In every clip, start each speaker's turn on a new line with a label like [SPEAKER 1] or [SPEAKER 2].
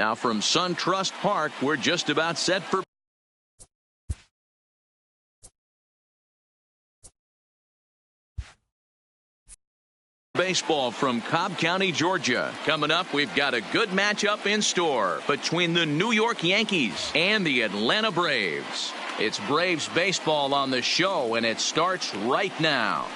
[SPEAKER 1] Now from SunTrust Park, we're just about set for baseball from Cobb County, Georgia. Coming up, we've got a good matchup in store between the New York Yankees and the Atlanta Braves. It's Braves baseball on the show, and it starts right now.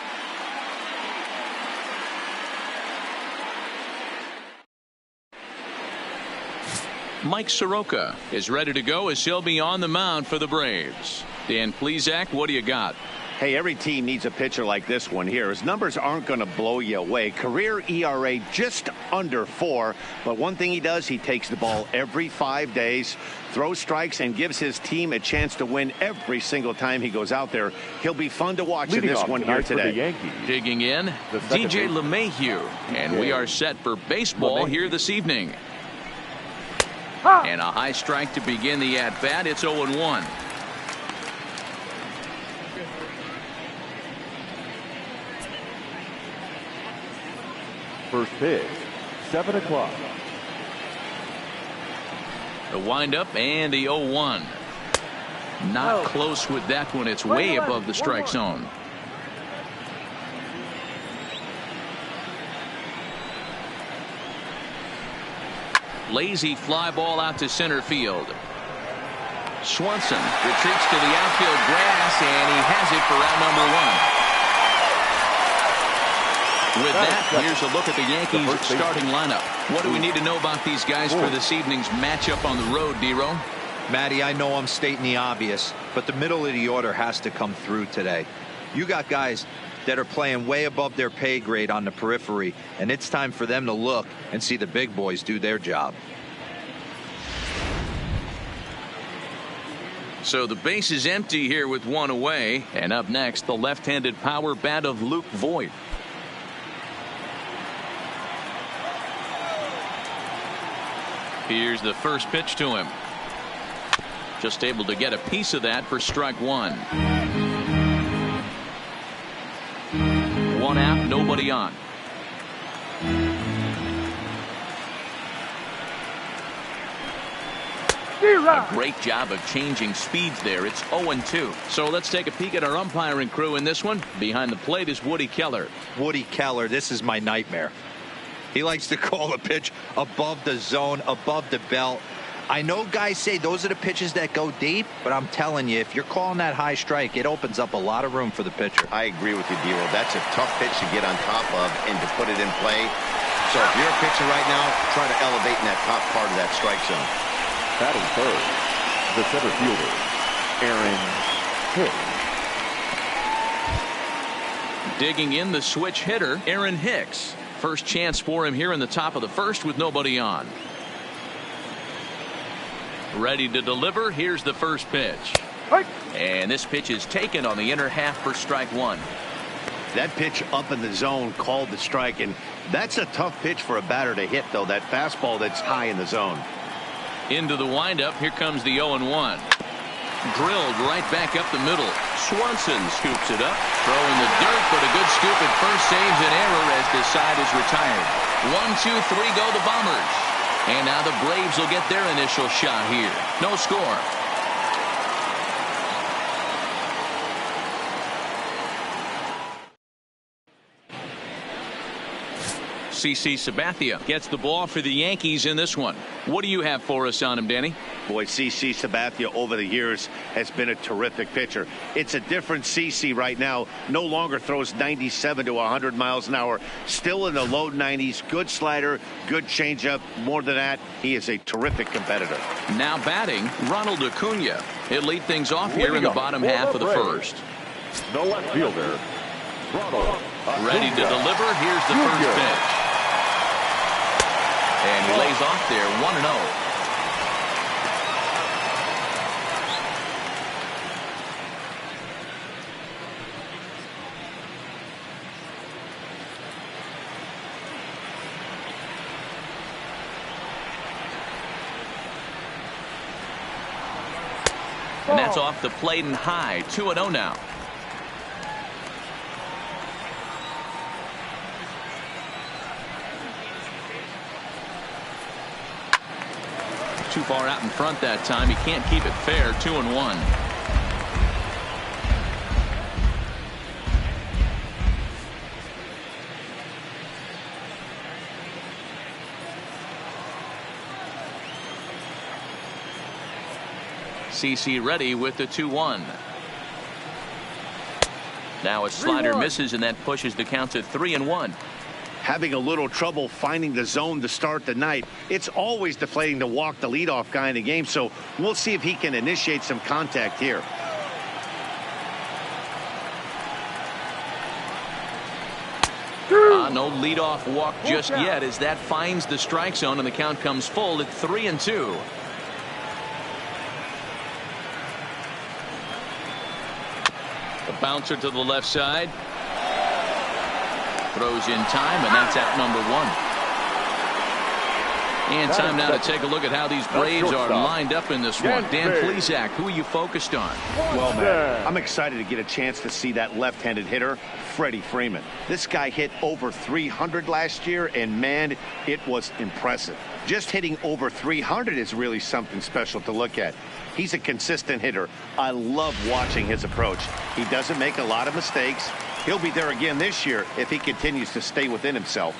[SPEAKER 1] Mike Soroka is ready to go as he'll be on the mound for the Braves. Dan Plesac, what do you got?
[SPEAKER 2] Hey, every team needs a pitcher like this one here. His numbers aren't going to blow you away. Career ERA just under 4. But one thing he does, he takes the ball every 5 days, throws strikes, and gives his team a chance to win every single time he goes out there. He'll be fun to watch in this one here today.
[SPEAKER 1] Digging in, DJ LeMahieu. And we are set for baseball here this evening. And a high strike to begin the at-bat. It's 0-1.
[SPEAKER 3] First pitch, 7 o'clock.
[SPEAKER 1] The windup and the 0-1. Not close with that one. It's way above the strike zone. Lazy fly ball out to center field. Swanson retreats to the outfield grass, and he has it for out number 1. With that, here's a look at the Yankees starting lineup. What do we need to know about these guys for this evening's matchup on the road, D-Row?
[SPEAKER 4] Matty, I know I'm stating the obvious, but the middle of the order has to come through today. You got guys that are playing way above their pay grade on the periphery, and it's time for them to look and see the big boys do their job.
[SPEAKER 1] So the base is empty here with 1 away, and up next, the left-handed power bat of Luke Voigt. Here's the first pitch to him. Just able to get a piece of that for strike 1. 1 out, nobody on. A great job of changing speeds there. It's 0-2. So let's take a peek at our umpiring crew in this one. Behind the plate is Woody Keller.
[SPEAKER 4] Woody Keller, this is my nightmare. He likes to call a pitch above the zone, above the belt. I know guys say those are the pitches that go deep, but I'm telling you, if you're calling that high strike, it opens up a lot of room for the pitcher.
[SPEAKER 2] I agree with you, D-Row. That's a tough pitch to get on top of and to put it in play. So if you're a pitcher right now, try to elevate in that top part of that strike zone.
[SPEAKER 3] Batting third, the center fielder, Aaron Hicks.
[SPEAKER 1] Digging in, the switch hitter, Aaron Hicks. First chance for him here in the top of the first with nobody on. Ready to deliver. Here's the first pitch. And this pitch is taken on the inner half for strike 1.
[SPEAKER 2] That pitch up in the zone called the strike, and that's a tough pitch for a batter to hit, though. That fastball that's high in the zone.
[SPEAKER 1] Into the windup. Here comes the 0-1. Drilled right back up the middle. Swanson scoops it up. Throw in the dirt, but a good scoop at first saves an error as this side is retired. 1, 2, 3 go the Bombers. And now the Braves will get their initial shot here. No score. CC Sabathia gets the ball for the Yankees in this one. What do you have for us on him, Danny?
[SPEAKER 2] Boy, CC Sabathia over the years has been a terrific pitcher. It's a different CC right now. No longer throws 97 to 100 miles an hour. Still in the low 90s. Good slider, good changeup. More than that, he is a terrific competitor.
[SPEAKER 1] Now batting, Ronald Acuna. He'll lead things off here in the bottom half of the first.
[SPEAKER 3] The left fielder, Ronald Acuna.
[SPEAKER 1] Ready to deliver. Here's the first pitch. And he lays off there, 1-0. And that's off the plate and high, 2-0 now. too far out in front that time. He can't keep it fair. 2-1. CC ready with the 2-1. Now a slider misses, and that pushes the count to 3-1.
[SPEAKER 2] Having a little trouble finding the zone to start the night. It's always deflating to walk the leadoff guy in the game, so we'll see if he can initiate some contact here.
[SPEAKER 1] No leadoff walk just yet as that finds the strike zone, and the count comes full at 3-2. The bouncer to the left side. Throws in time, and that's at number 1. And time now to take a look at how these Braves are lined up in this one. Dan Plesac, who are you focused on?
[SPEAKER 2] Well, man, I'm excited to get a chance to see that left-handed hitter, Freddie Freeman. This guy hit over 300 last year, and, man, it was impressive. Just hitting over 300 is really something special to look at. He's a consistent hitter. I love watching his approach. He doesn't make a lot of mistakes. He'll be there again this year if he continues to stay within himself.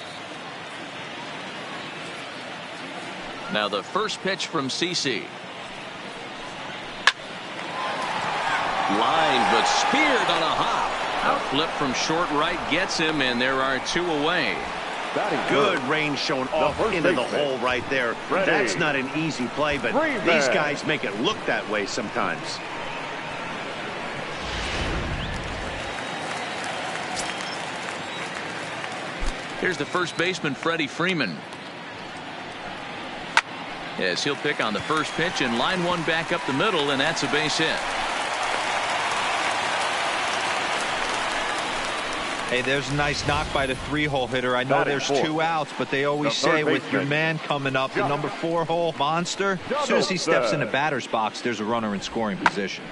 [SPEAKER 1] Now the first pitch from CC. Line, but speared on a hop. A flip from short right gets him, and there are 2 away.
[SPEAKER 2] Good range shown off into the hole right there. That's not an easy play, but these guys make it look that way sometimes.
[SPEAKER 1] Here's the first baseman, Freddie Freeman. Yes, he'll pick on the first pitch, and line one back up the middle, and that's a base hit.
[SPEAKER 4] Hey, there's a nice knock by the 3-hole hitter. I know there's 2 outs, but they always say with your man coming up, the number 4-hole monster, as soon as he steps in the batter's box, there's a runner in scoring position.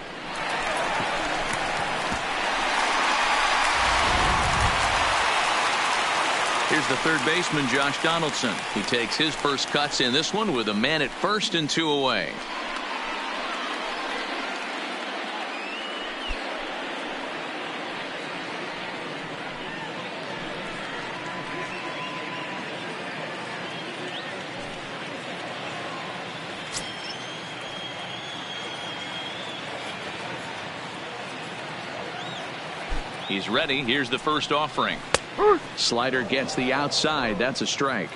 [SPEAKER 1] Here's the third baseman, Josh Donaldson. He takes his first cuts in this one with a man at first and 2 away. He's ready. Here's the first offering. Slider gets the outside. That's a strike.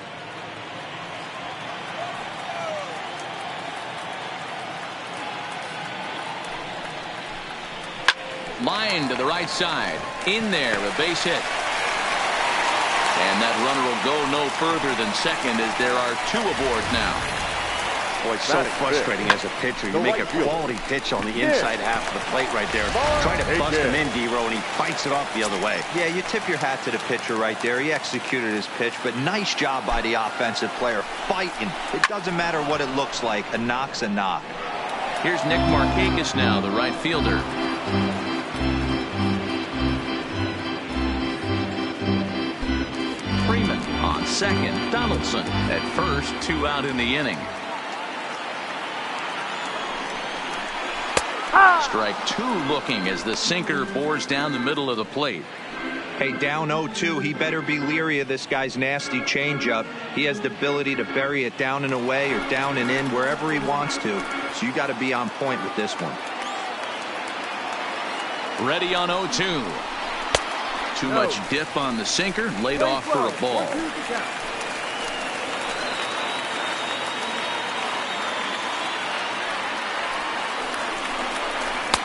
[SPEAKER 1] Line to the right side. In there, a base hit. And that runner will go no further than second as there are 2 aboard now.
[SPEAKER 2] Boy, it's so frustrating as a pitcher. You make a quality pitch on the inside half of the plate right there. Try to bust him in, D-Row, and he fights it off the other way.
[SPEAKER 4] Yeah, you tip your hat to the pitcher right there. He executed his pitch, but nice job by the offensive player fighting. It doesn't matter what it looks like. A knock's a knock.
[SPEAKER 1] Here's Nick Markakis now, the right fielder. Freeman on second. Donaldson at first. 2 out in the inning. Strike 2 looking as the sinker bores down the middle of the plate.
[SPEAKER 4] Hey, down 0-2. He better be leery of this guy's nasty changeup. He has the ability to bury it down and away or down and in wherever he wants to. So you got to be on point with this one.
[SPEAKER 1] Ready on 0-2. Too much dip on the sinker. Laid off for a ball.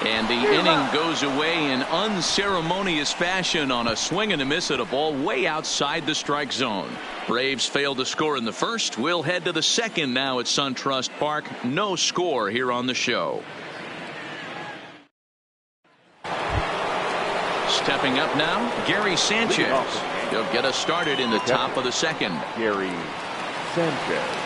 [SPEAKER 1] And the inning goes away in unceremonious fashion on a swing and a miss at a ball way outside the strike zone. Braves failed to score in the first. We'll head to the second now at SunTrust Park. No score here on the show. Stepping up now, Gary Sanchez. He'll get us started in the top of the second.
[SPEAKER 3] Gary Sanchez.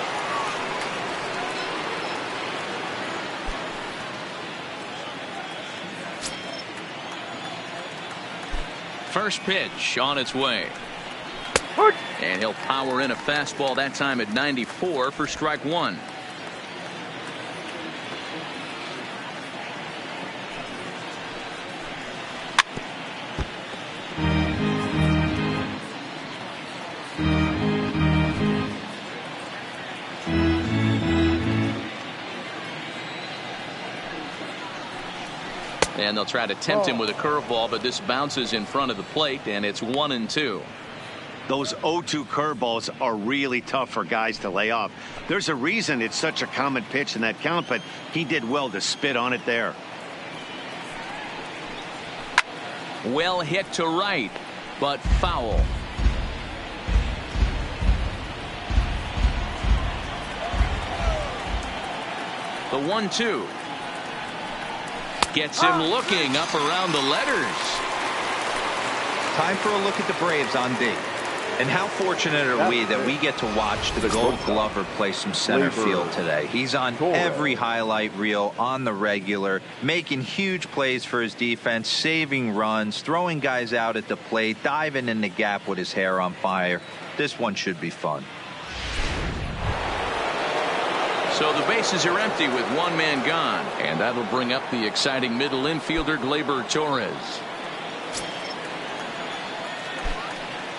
[SPEAKER 1] First pitch on its way. And he'll power in a fastball that time at 94 for strike 1. And they'll try to tempt him with a curveball, but this bounces in front of the plate, and it's 1-2.
[SPEAKER 2] Those 0-2 curveballs are really tough for guys to lay off. There's a reason it's such a common pitch in that count, but he did well to spit on it there.
[SPEAKER 1] Well hit to right, but foul. The 1-2. Gets him looking up around the letters.
[SPEAKER 4] Time for a look at the Braves on D. And how fortunate are we that we get to watch the Gold Glover play some center field today. He's on every highlight reel on the regular, making huge plays for his defense, saving runs, throwing guys out at the plate, diving in the gap with his hair on fire. This one should be fun.
[SPEAKER 1] So the bases are empty with one man gone, and that'll bring up the exciting middle infielder Gleyber Torres.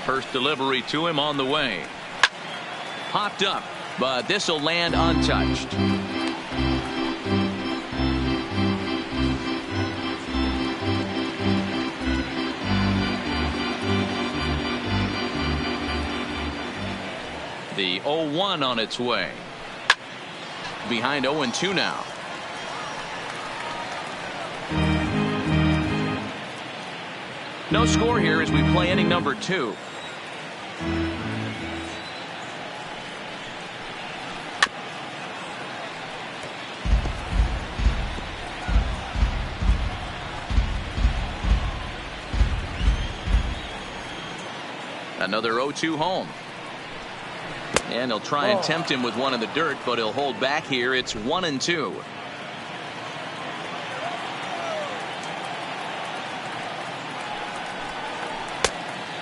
[SPEAKER 1] First delivery to him on the way. Popped up, but this will land untouched. The 0-1 on its way. Behind 0-2 now. No score here as we play inning number 2. Another 0-2 home. And he'll try and tempt him with one in the dirt, but he'll hold back here. It's 1-2.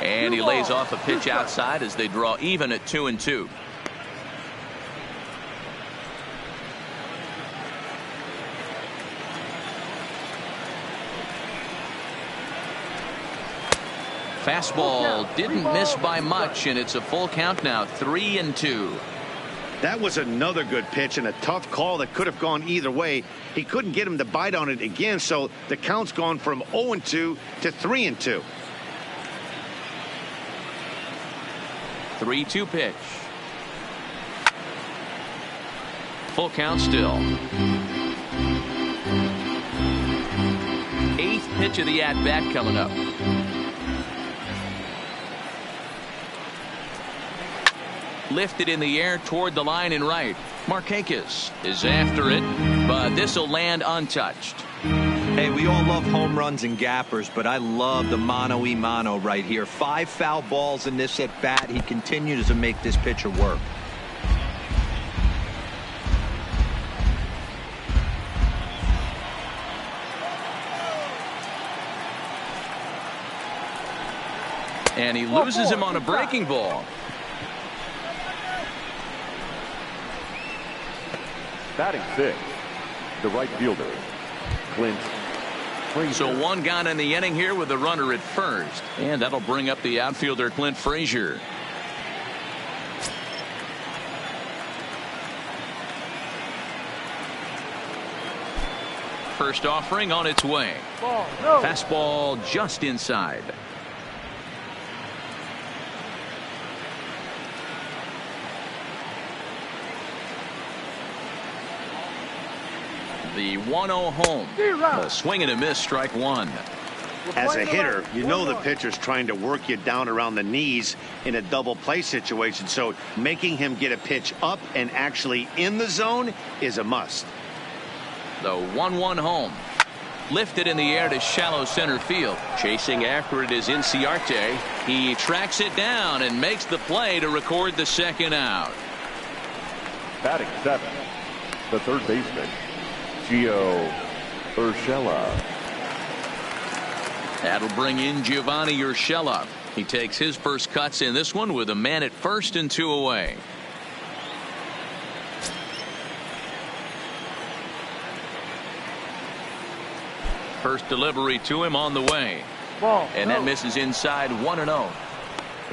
[SPEAKER 1] And he lays off a pitch outside as they draw even at 2-2. Fastball didn't miss by much, and it's a full count now, 3-2.
[SPEAKER 2] That was another good pitch and a tough call that could have gone either way. He couldn't get him to bite on it again, so the count's gone from 0-2 to 3-2.
[SPEAKER 1] 3-2 pitch. Full count still. 8th pitch of the at-bat coming up. Lifted in the air toward the line and right. Markakis is after it, but this will land untouched.
[SPEAKER 4] Hey, we all love home runs and gappers, but I love the mano-y-mano right here. 5 foul balls in this at bat. He continues to make this pitcher work.
[SPEAKER 1] And he loses him on a breaking ball.
[SPEAKER 3] Batting 6th, the right fielder, Clint Frazier.
[SPEAKER 1] So one gone in the inning here with the runner at first. And that'll bring up the outfielder Clint Frazier. First offering on its way. Fastball just inside. The 1-0 home. A swing and a miss, strike one.
[SPEAKER 2] As a hitter, you know the pitcher's trying to work you down around the knees in a double play situation, so making him get a pitch up and actually in the zone is a must.
[SPEAKER 1] The 1-1 home. Lifted in the air to shallow center field. Chasing after it is Inciarte. He tracks it down and makes the play to record the second out.
[SPEAKER 3] Batting 7th, the third baseman, Gio Urshela.
[SPEAKER 1] That'll bring in Giovanni Urshela. He takes his first cuts in this one with a man at first and 2 away. First delivery to him on the way. And that misses inside 1-0.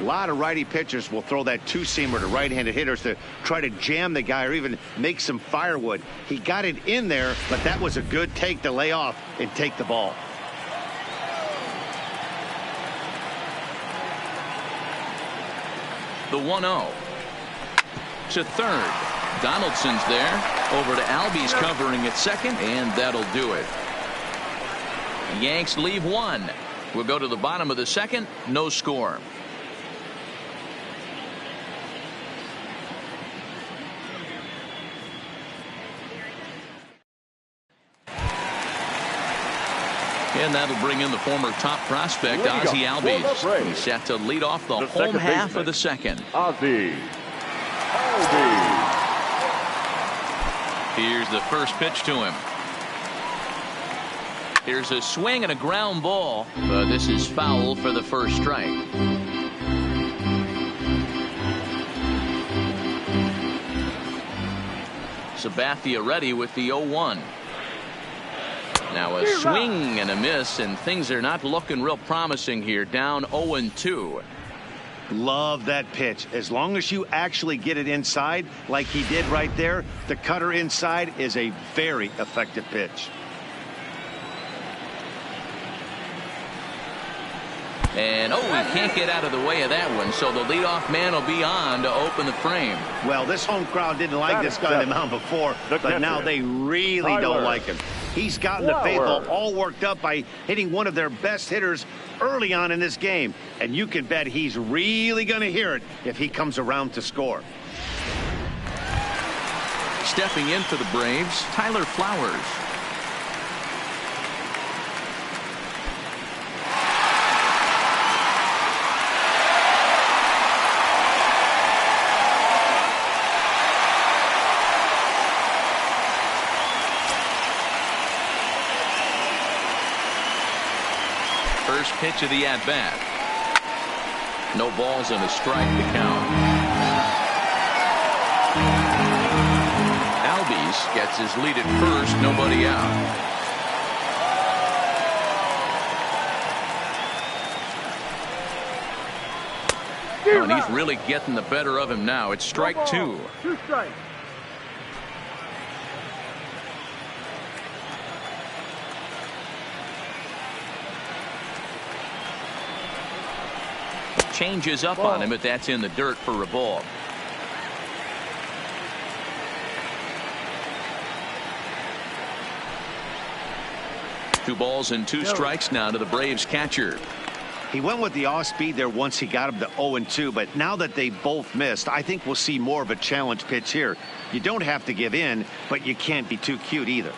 [SPEAKER 2] A lot of righty pitchers will throw that two-seamer to right-handed hitters to try to jam the guy or even make some firewood. He got it in there, but that was a good take to lay off and take the ball.
[SPEAKER 1] The 1-0 to third. Donaldson's there. Over to Albies covering at second, and that'll do it. Yanks leave one. We'll go to the bottom of the second. No score. And that'll bring in the former top prospect, Ozzie Albies. He's set to lead off the home half of the second.
[SPEAKER 3] Ozzie Albies.
[SPEAKER 1] Here's the first pitch to him. Here's a swing and a ground ball, but this is foul for the first strike. Sabathia ready with the 0-1. Now a swing and a miss, and things are not looking real promising here. Down 0-2.
[SPEAKER 2] Love that pitch. As long as you actually get it inside like he did right there, the cutter inside is a very effective pitch.
[SPEAKER 1] And he can't get out of the way of that one, so the leadoff man will be on to open the frame.
[SPEAKER 2] Well, this home crowd didn't like this guy on the mound before, but now they really don't like him. He's gotten the faithful all worked up by hitting one of their best hitters early on in this game, and you can bet he's really going to hear it if he comes around to score.
[SPEAKER 1] Stepping in for the Braves, Tyler Flowers. First pitch of the at-bat. No balls and a strike to count. Albies gets his lead at first, nobody out. And he's really getting the better of him now. It's strike two.
[SPEAKER 5] 2 strikes.
[SPEAKER 1] Changes up on him, but that's in the dirt for a ball. Two balls and two strikes now to the Braves catcher.
[SPEAKER 2] He went with the off speed there once he got him to 0-2, but now that they both missed, I think we'll see more of a challenge pitch here. You don't have to give in, but you can't be too cute either.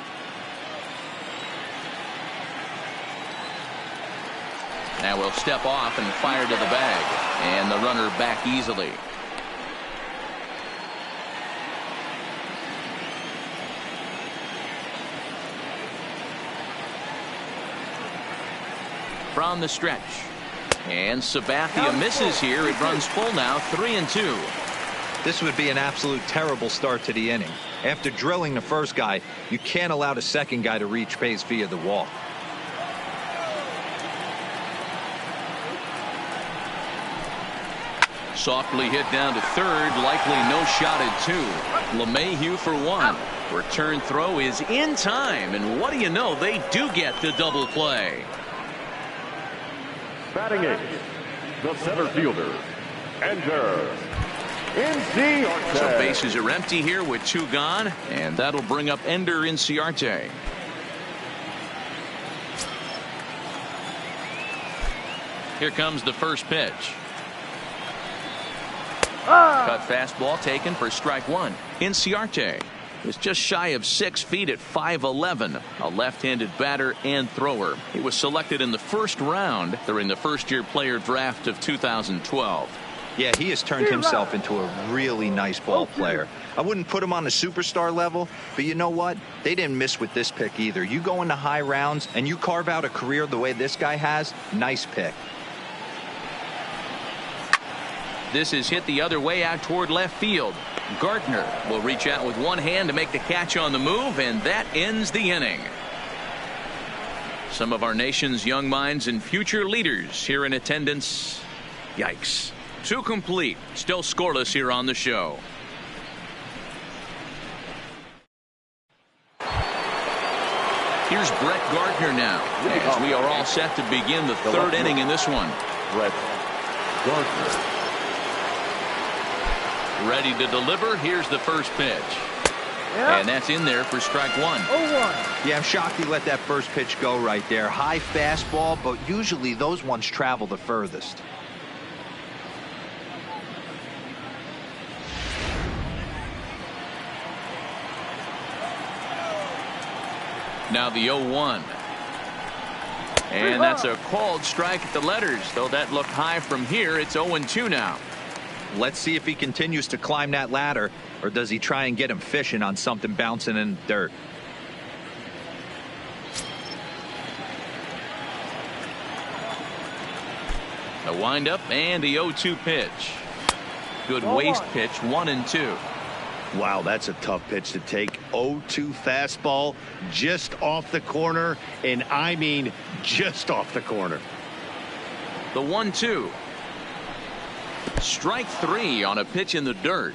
[SPEAKER 1] Now we'll step off and fire to the bag, and the runner back easily. From the stretch, and Sabathia misses here. It runs full now, 3-2.
[SPEAKER 4] This would be an absolute terrible start to the inning. After drilling the first guy, you can't allow the second guy to reach base via the walk.
[SPEAKER 1] Softly hit down to third, likely no shot at two. LeMahieu for one. Return throw is in time, and what do you know, they do get the double play.
[SPEAKER 3] Batting eighth, the center fielder, Ender Inciarte.
[SPEAKER 1] So bases are empty here with two gone, and that'll bring up Ender Inciarte. Here comes the first pitch. Cut fastball taken for strike one. Inciarte is just shy of 6 feet at 5'11", a left-handed batter and thrower. He was selected in the first round during the first-year player draft of 2012.
[SPEAKER 4] Yeah, he has turned himself into a really nice ball player. I wouldn't put him on the superstar level, but you know what? They didn't miss with this pick either. You go into high rounds and you carve out a career the way this guy has, nice pick.
[SPEAKER 1] This is hit the other way out toward left field. Gardner will reach out with one hand to make the catch on the move, and that ends the inning. Some of our nation's young minds and future leaders here in attendance. Yikes. 2 complete. Still scoreless here on the show. Here's Brett Gardner now, as we are all set to begin the 3rd inning in this one.
[SPEAKER 3] Brett Gardner.
[SPEAKER 1] Ready to deliver. Here's the first pitch. And that's in there for strike 1.
[SPEAKER 5] 0-1.
[SPEAKER 4] Yeah, I'm shocked he let that first pitch go right there. High fastball, but usually those ones travel the furthest.
[SPEAKER 1] Now the 0-1. And that's a called strike at the letters, though that looked high from here. It's 0-2 now.
[SPEAKER 4] Let's see if he continues to climb that ladder, or does he try and get him fishing on something bouncing in the dirt.
[SPEAKER 1] The windup and the 0-2 pitch. Good waist pitch, 1-2.
[SPEAKER 2] Wow, that's a tough pitch to take. 0-2 fastball just off the corner, and I mean just off the corner.
[SPEAKER 1] The 1-2. Strike 3 on a pitch in the dirt.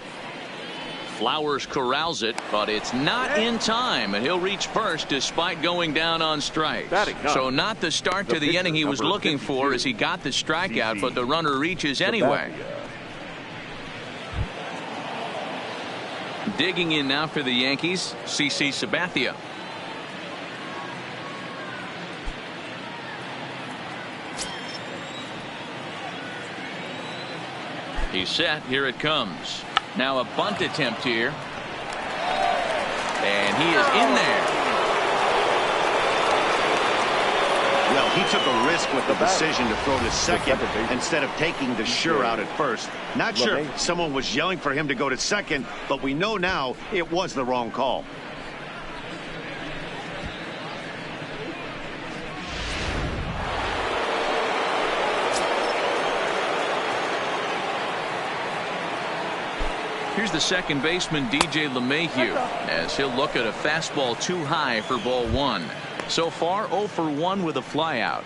[SPEAKER 1] Flowers corrals it, but it's not in time, and he'll reach first despite going down on strikes. So not the start to the inning he was looking for, as he got the strikeout, but the runner reaches anyway. Digging in now for the Yankees, CC Sabathia. He's set. Here it comes. Now a bunt attempt here. And he is in there.
[SPEAKER 2] Well, he took a risk with the decision to throw to second instead of taking the sure out at first. Not sure if someone was yelling for him to go to second, but we know now it was the wrong call.
[SPEAKER 1] Here's the second baseman, DJ LeMahieu, as he'll look at a fastball too high for ball 1. So far, 0 for 1 with a flyout.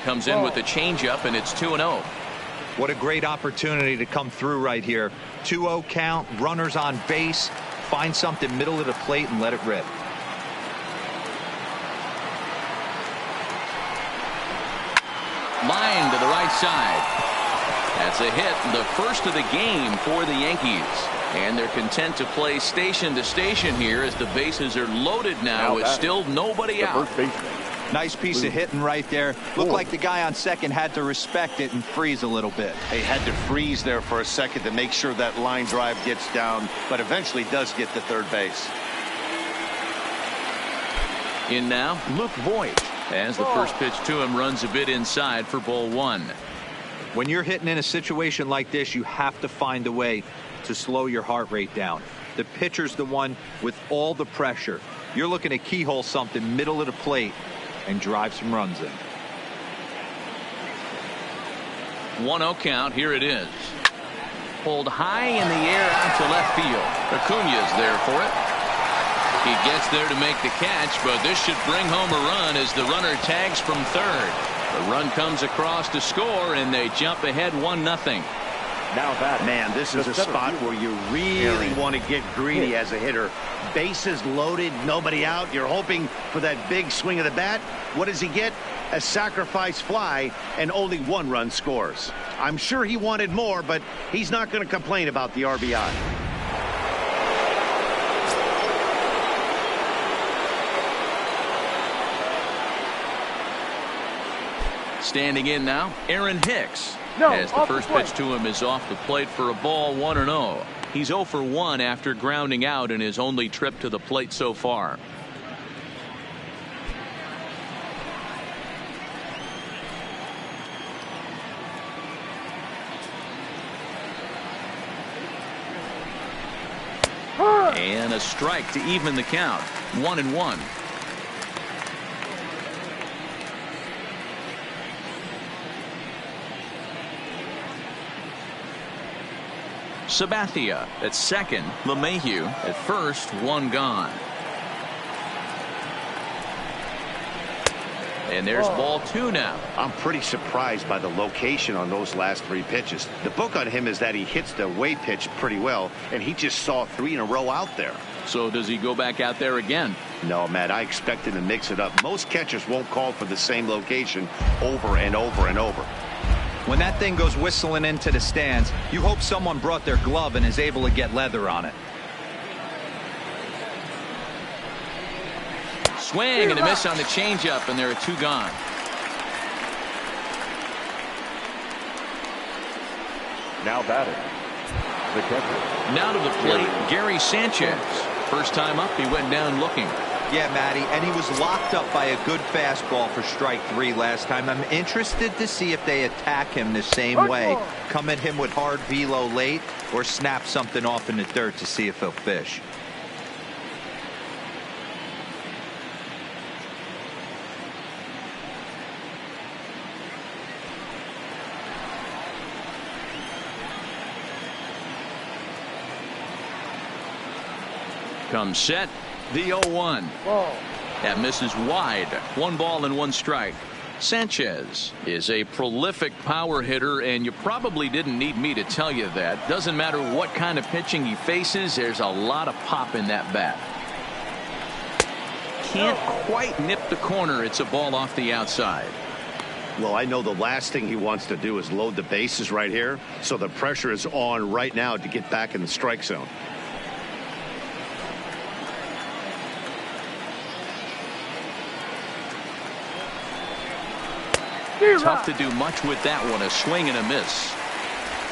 [SPEAKER 1] Comes in with the changeup, and it's 2-0.
[SPEAKER 4] What a great opportunity to come through right here. 2-0 count, runners on base. Find something middle of the plate and let it rip.
[SPEAKER 1] Line to the right side. That's a hit, the first of the game for the Yankees. And they're content to play station to station here as the bases are loaded now with still nobody out.
[SPEAKER 4] Nice piece of hitting right there. Looked like the guy on second had to respect it and freeze a little bit.
[SPEAKER 2] He had to freeze there for a second to make sure that line drive gets down, but eventually does get to third base.
[SPEAKER 1] In now, Luke Voigt, as the first pitch to him runs a bit inside for ball 1.
[SPEAKER 4] When you're hitting in a situation like this, you have to find a way to slow your heart rate down. The pitcher's the one with all the pressure. You're looking to keyhole something middle of the plate and drive some runs in.
[SPEAKER 1] 1-0 count. Here it is. Pulled high in the air out to left field. Acuña's there for it. He gets there to make the catch, but this should bring home a run as the runner tags from third. The run comes across to score, and they jump ahead 1-0.
[SPEAKER 2] Now that man, this is a spot where you really want to get greedy as a hitter. Bases loaded, nobody out. You're hoping for that big swing of the bat. What does he get? A sacrifice fly, and only 1 run scores. I'm sure he wanted more, but he's not going to complain about the RBI.
[SPEAKER 1] Standing in now, Aaron Hicks.
[SPEAKER 5] No,
[SPEAKER 1] as the first pitch to him is off the plate for a ball, 1-0. He's 0 for 1 after grounding out in his only trip to the plate so far. And a strike to even the count. 1-1. Sabathia at second. LeMahieu at first. One gone. And there's ball 2 now.
[SPEAKER 2] I'm pretty surprised by the location on those last 3 pitches. The book on him is that he hits the away pitch pretty well, and he just saw 3 in a row out there.
[SPEAKER 1] So does he go back out there again?
[SPEAKER 2] No, Matt, I expect him to mix it up. Most catchers won't call for the same location over and over and over.
[SPEAKER 4] When that thing goes whistling into the stands, you hope someone brought their glove and is able to get leather on it.
[SPEAKER 1] Swing and a miss on the changeup, and there are 2 gone.
[SPEAKER 3] Now batting, the catcher.
[SPEAKER 1] Now to the plate, Gary Sanchez. First time up, he went down looking.
[SPEAKER 4] Yeah, Matty, and he was locked up by a good fastball for strike 3 last time. I'm interested to see if they attack him the same way. Come at him with hard velo late or snap something off in the dirt to see if he'll fish.
[SPEAKER 1] Comes set. The 0-1. That misses wide. 1 ball and 1 strike. Sanchez is a prolific power hitter, and you probably didn't need me to tell you that. Doesn't matter what kind of pitching he faces, there's a lot of pop in that bat. Can't quite nip the corner. It's a ball off the outside.
[SPEAKER 2] Well, I know the last thing he wants to do is load the bases right here, so the pressure is on right now to get back in the strike zone.
[SPEAKER 1] Tough to do much with that one. A swing and a miss.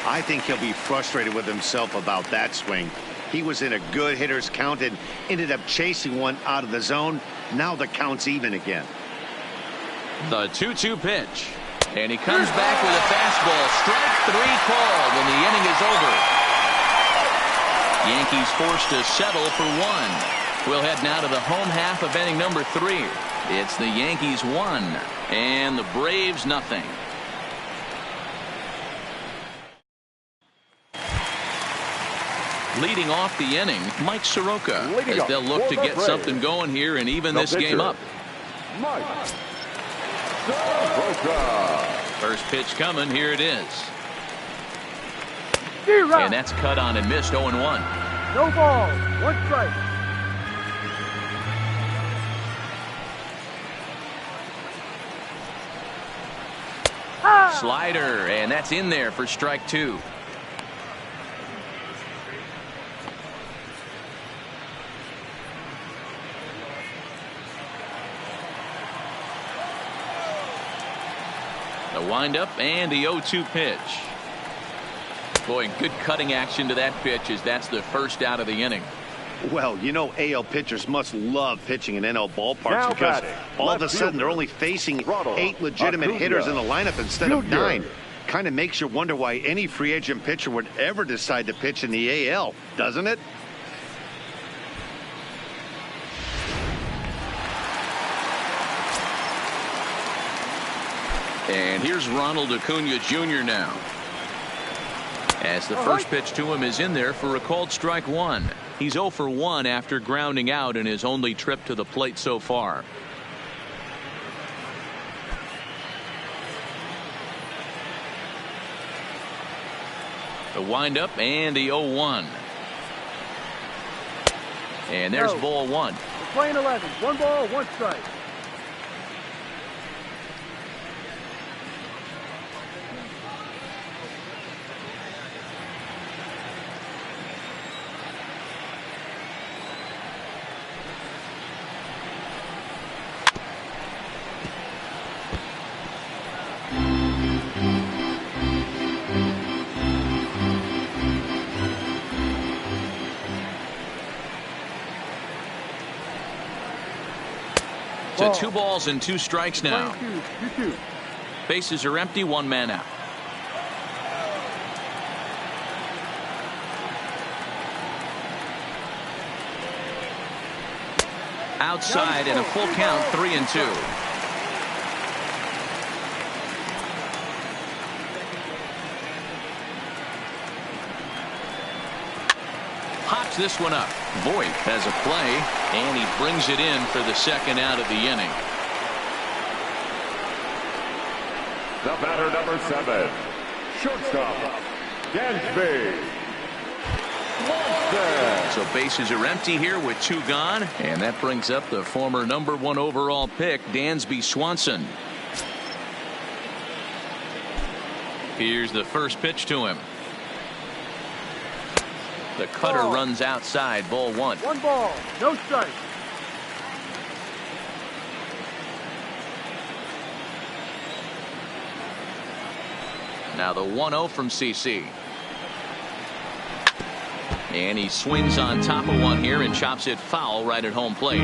[SPEAKER 2] I think he'll be frustrated with himself about that swing. He was in a good hitter's count and ended up chasing one out of the zone. Now the count's even again.
[SPEAKER 1] The 2-2 pitch. And he comes back with a fastball. Strike 3 called, and the inning is over. Yankees forced to settle for 1. We'll head now to the home half of inning number 3. It's the Yankees 1 and the Braves nothing. Leading off the inning, Mike Soroka, as they'll look to get something going here and even this game up.
[SPEAKER 3] Mike Soroka.
[SPEAKER 1] First pitch coming. Here it is. And that's cut on and missed. 0-1.
[SPEAKER 5] No ball. 1 strike.
[SPEAKER 1] Slider, and that's in there for strike 2. The windup and the 0-2 pitch. Boy, good cutting action to that pitch, as that's the first out of the inning.
[SPEAKER 2] Well, you know, AL pitchers must love pitching in NL ballparks because all of a sudden they're only facing 8 legitimate hitters in the lineup instead of 9. Kind of makes you wonder why any free agent pitcher would ever decide to pitch in the AL, doesn't it?
[SPEAKER 1] And here's Ronald Acuna Jr. now, as the first pitch to him is in there for a called strike 1. He's 0 for 1 after grounding out in his only trip to the plate so far. The windup and the 0-1. And there's ball 1.
[SPEAKER 5] We're playing 11. 1 ball, 1 strike.
[SPEAKER 1] To 2 balls and 2 strikes now.
[SPEAKER 5] 2-2.
[SPEAKER 1] Bases are empty. 1 man out. Outside and a full count. 3-2. picks this one up. Voigt has a play, and he brings it in for the second out of the inning.
[SPEAKER 3] The batter, number 7, shortstop, Dansby.
[SPEAKER 1] So bases are empty here with 2 gone, and that brings up the former number 1 overall pick, Dansby Swanson. Here's the first pitch to him. The cutter runs outside, ball 1.
[SPEAKER 5] 1 ball, no strike.
[SPEAKER 1] Now the 1-0 from CC. And he swings on top of one here and chops it foul right at home plate.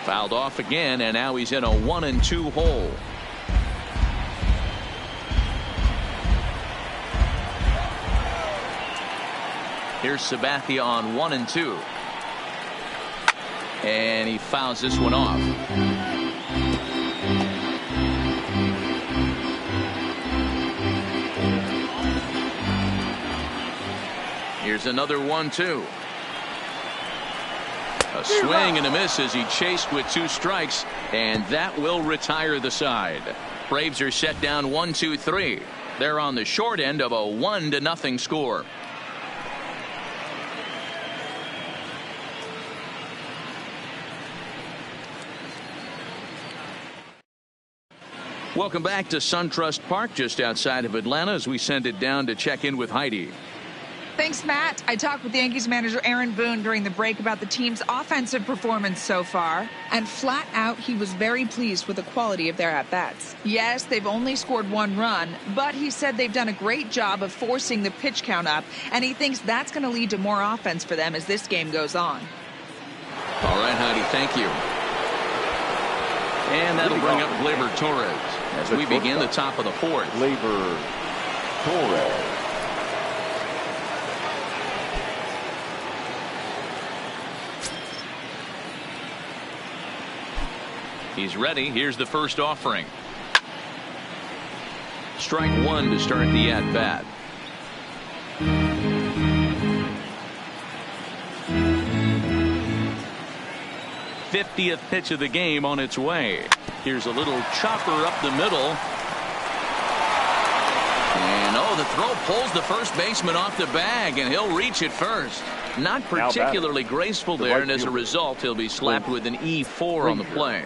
[SPEAKER 1] Fouled off again, and now he's in a 1-2 hole. Here's Sabathia on 1-2. And he fouls this one off. Here's another 1-2. A swing and a miss as he chased with 2 strikes, and that will retire the side. Braves are set down 1-2-3. They're on the short end of a 1-0 score. Welcome back to SunTrust Park just outside of Atlanta as we send it down to check in with Heidi.
[SPEAKER 6] Thanks, Matt. I talked with Yankees manager Aaron Boone during the break about the team's offensive performance so far, and flat out he was very pleased with the quality of their at-bats. Yes, they've only scored 1 run, but he said they've done a great job of forcing the pitch count up, and he thinks that's going to lead to more offense for them as this game goes on.
[SPEAKER 1] All right, Heidi, thank you. And that'll bring up Gleyber Torres as we begin the top of the 4th.
[SPEAKER 3] Gleyber Torres.
[SPEAKER 1] He's ready. Here's the first offering. Strike 1 to start the at-bat. '50th pitch of the game on its way. Here's a little chopper up the middle. And the throw pulls the first baseman off the bag, and he'll reach it first. Not particularly graceful there, and as a result, he'll be slapped with an E4 on the play.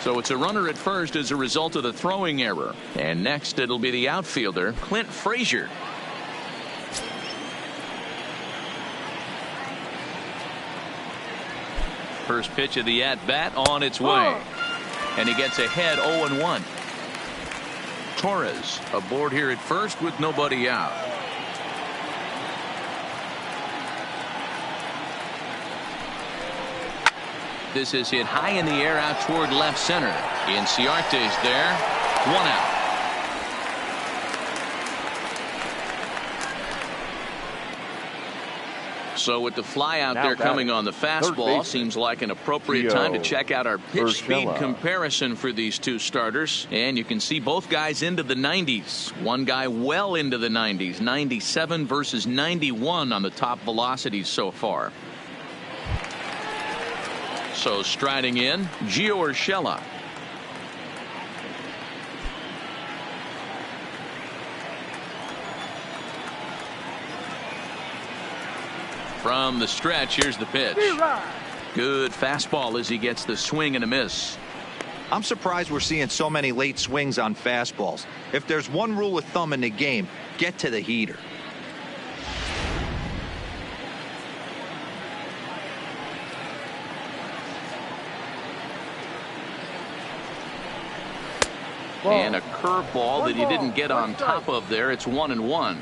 [SPEAKER 1] So it's a runner at first as a result of the throwing error. And next it'll be the outfielder, Clint Frazier. First pitch of the at-bat on its way. And he gets ahead 0-1. Torres aboard here at first with nobody out. This is hit high in the air out toward left center. Inciarte's there. 1 out. So with the fly out there coming on the fastball, seems like an appropriate time to check out our pitch speed comparison for these 2 starters. And you can see both guys into the 90s. One guy well into the 90s. 97 versus 91 on the top velocities so far. So striding in, Gio Urshela. From the stretch, here's the pitch. Good fastball as he gets the swing and a miss.
[SPEAKER 4] I'm surprised we're seeing so many late swings on fastballs. If there's one rule of thumb in the game, get to the heater.
[SPEAKER 1] And a curveball that he didn't get on top of there. It's 1-1. Ground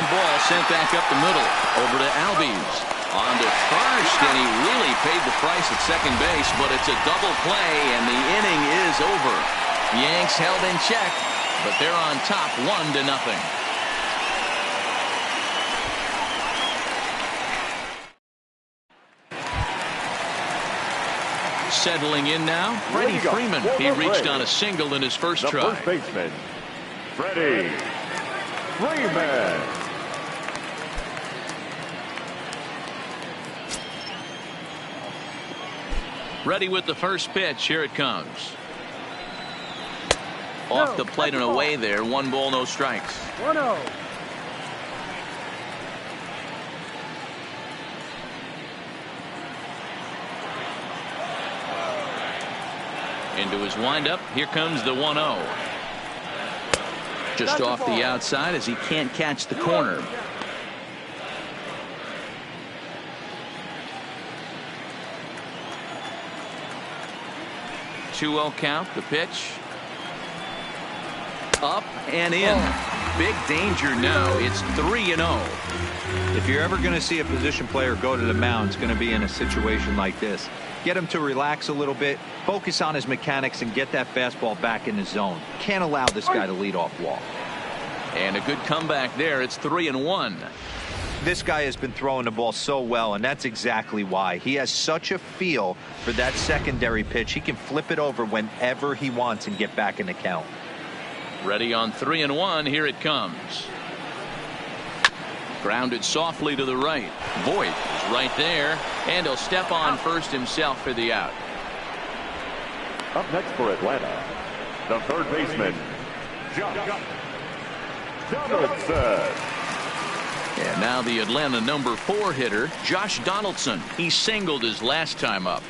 [SPEAKER 1] ball sent back up the middle. Over to Albies. On to first, and he really paid the price at second base, but it's a double play, and the inning is over. Yanks held in check. but they're on top 1-0. Settling in now, Freddie Freeman. He reached on a single in his first try.
[SPEAKER 3] First baseman, Freddie Freeman.
[SPEAKER 1] Ready with the first pitch. Here it comes. Off the plate and away there. 1 ball, no strikes.
[SPEAKER 5] 1-0.
[SPEAKER 1] Into his windup. Here comes the 1-0. Just off the outside as he can't catch the corner. Two-0 count. The pitch. Up and in. Big danger now. It's 3-0.
[SPEAKER 4] If you're ever going to see a position player go to the mound, it's going to be in a situation like this. Get him to relax a little bit, focus on his mechanics, and get that fastball back in the zone. Can't allow this guy to lead off walk.
[SPEAKER 1] And a good comeback there. It's 3-1.
[SPEAKER 4] This guy has been throwing the ball so well, and that's exactly why. He has such a feel for that secondary pitch. He can flip it over whenever he wants and get back in the count.
[SPEAKER 1] Ready on 3-1. Here it comes. Grounded softly to the right. Voit is right there, and he'll step on first himself for the out.
[SPEAKER 3] Up next for Atlanta, the third baseman, Josh Donaldson.
[SPEAKER 1] And now the Atlanta number 4 hitter, Josh Donaldson. He singled his last time up.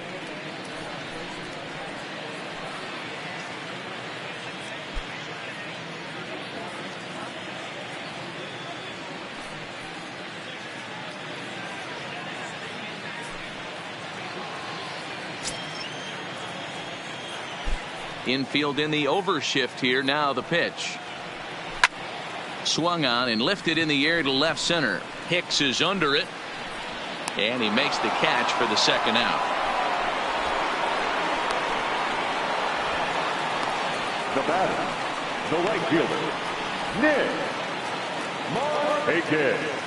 [SPEAKER 1] Infield in the overshift here. Now the pitch. Swung on and lifted in the air to left center. Hicks is under it. And he makes the catch for the second out.
[SPEAKER 3] The batter, the right fielder, Nick Markakis.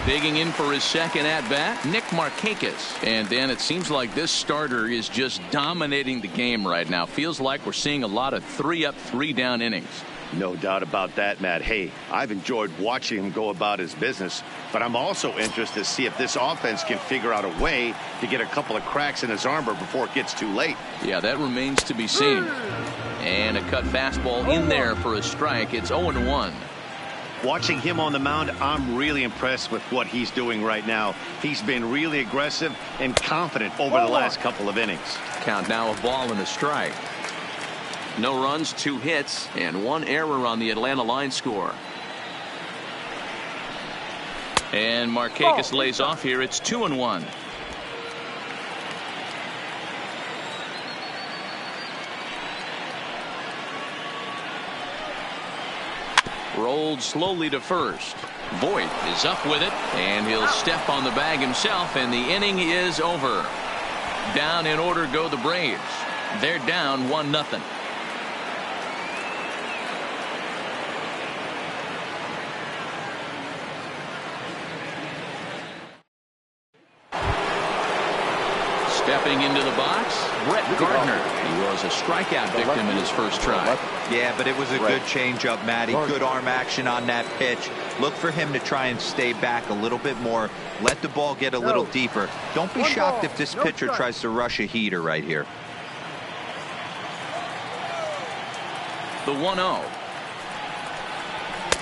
[SPEAKER 1] Digging in for his second at-bat, Nick Markakis. And then it seems like this starter is just dominating the game right now. Feels like we're seeing a lot of 3-up, 3-down innings.
[SPEAKER 2] No doubt about that, Matt. Hey, I've enjoyed watching him go about his business, but I'm also interested to see if this offense can figure out a way to get a couple of cracks in his armor before it gets too late.
[SPEAKER 1] Yeah, that remains to be seen. And a cut fastball in there for a strike. It's 0-1.
[SPEAKER 2] Watching him on the mound, I'm really impressed with what he's doing right now. He's been really aggressive and confident over the last couple of innings.
[SPEAKER 1] Count now, a ball and a strike. No runs, 2 hits, and 1 error on the Atlanta line score. And Markakis lays off here. It's 2-1. Rolled slowly to first. Voit is up with it, and he'll step on the bag himself, and the inning is over. Down in order go the Braves. They're down 1-0. Stepping into the box, Brett Gardner. He was a strikeout victim in his first try.
[SPEAKER 4] Yeah, but it was a good changeup, Matty. Good arm action on that pitch. Look for him to try and stay back a little bit more. Let the ball get a little deeper. Don't be shocked if this pitcher tries to rush a heater right here.
[SPEAKER 1] The 1-0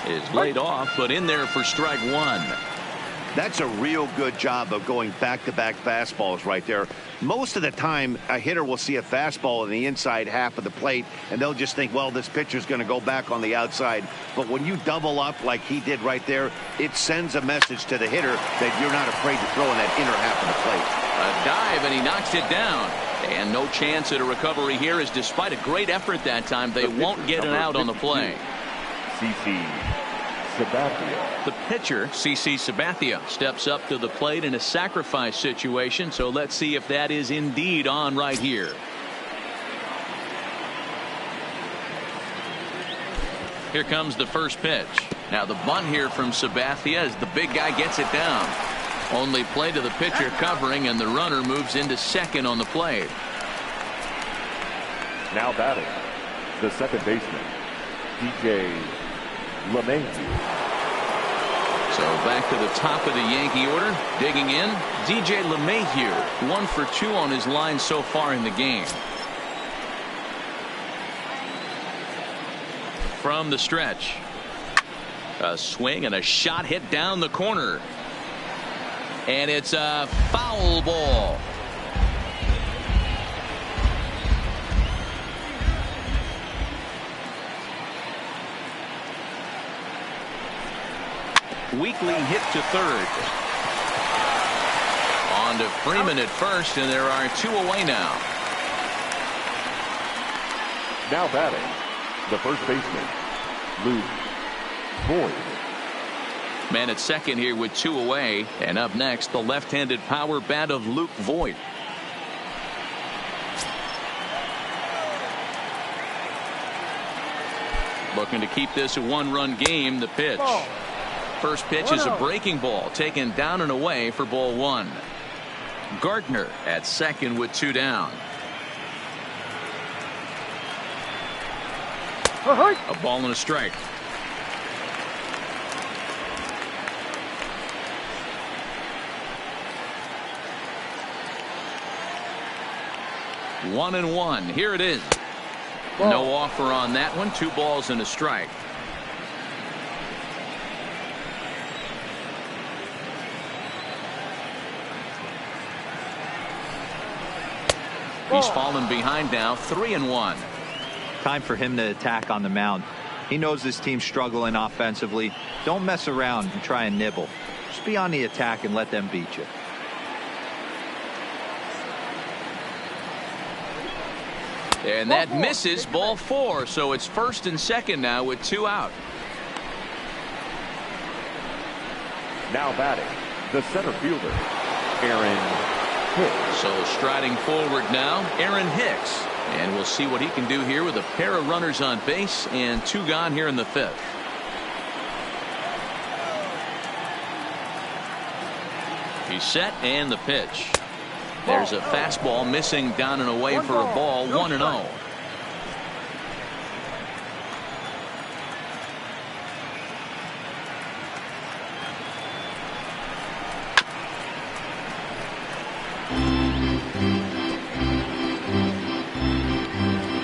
[SPEAKER 1] is laid off, but in there for strike 1.
[SPEAKER 2] That's a real good job of going back-to-back fastballs right there. Most of the time, a hitter will see a fastball in the inside half of the plate, and they'll just think, well, this pitcher's going to go back on the outside. But when you double up like he did right there, it sends a message to the hitter that you're not afraid to throw in that inner half of the plate.
[SPEAKER 1] A dive, and he knocks it down. And no chance at a recovery here, as despite a great effort that time, they won't get an out on the play.
[SPEAKER 3] CC Sabathia.
[SPEAKER 1] The pitcher, CC Sabathia, steps up to the plate in a sacrifice situation. So let's see if that is indeed on right here. Here comes the first pitch. Now the bunt here from Sabathia as the big guy gets it down. Only play to the pitcher covering, and the runner moves into second on the play.
[SPEAKER 3] Now batting, the second baseman, DJ LeMahieu.
[SPEAKER 1] So back to the top of the Yankee order. Digging in, DJ LeMahieu, 1 for 2 on his line so far in the game. From the stretch, a swing and a shot hit down the corner, and it's a foul ball. Weekly hit to third. On to Freeman at first, and there are 2 away now.
[SPEAKER 3] Now batting, the first baseman, Luke Voit.
[SPEAKER 1] Man at second here with 2 away, and up next the left-handed power bat of Luke Voit. Looking to keep this a 1-run game. The pitch. First pitch is a breaking ball taken down and away for ball 1. Gardner at second with 2 down. A ball and a strike. One and one. Here it is. No offer on that one. 2 balls and a strike. He's fallen behind now, 3-1.
[SPEAKER 4] Time for him to attack on the mound. He knows this team's struggling offensively. Don't mess around and try and nibble. Just be on the attack and let them beat you.
[SPEAKER 1] And that misses, ball 4. So it's first and second now with 2 out.
[SPEAKER 3] Now batting, the center fielder, Aaron Hicks.
[SPEAKER 1] So striding forward now, Aaron Hicks. And we'll see what he can do here with a pair of runners on base and 2 gone here in the 5th. He's set, and the pitch. There's a fastball missing down and away for a ball. 1-0.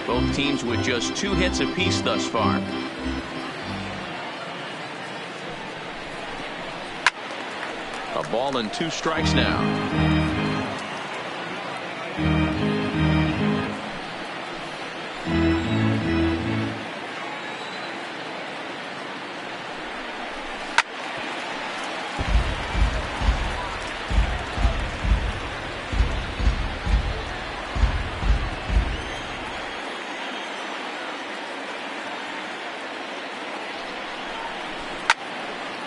[SPEAKER 1] Both teams with just 2 hits apiece thus far. A ball and 2 strikes now.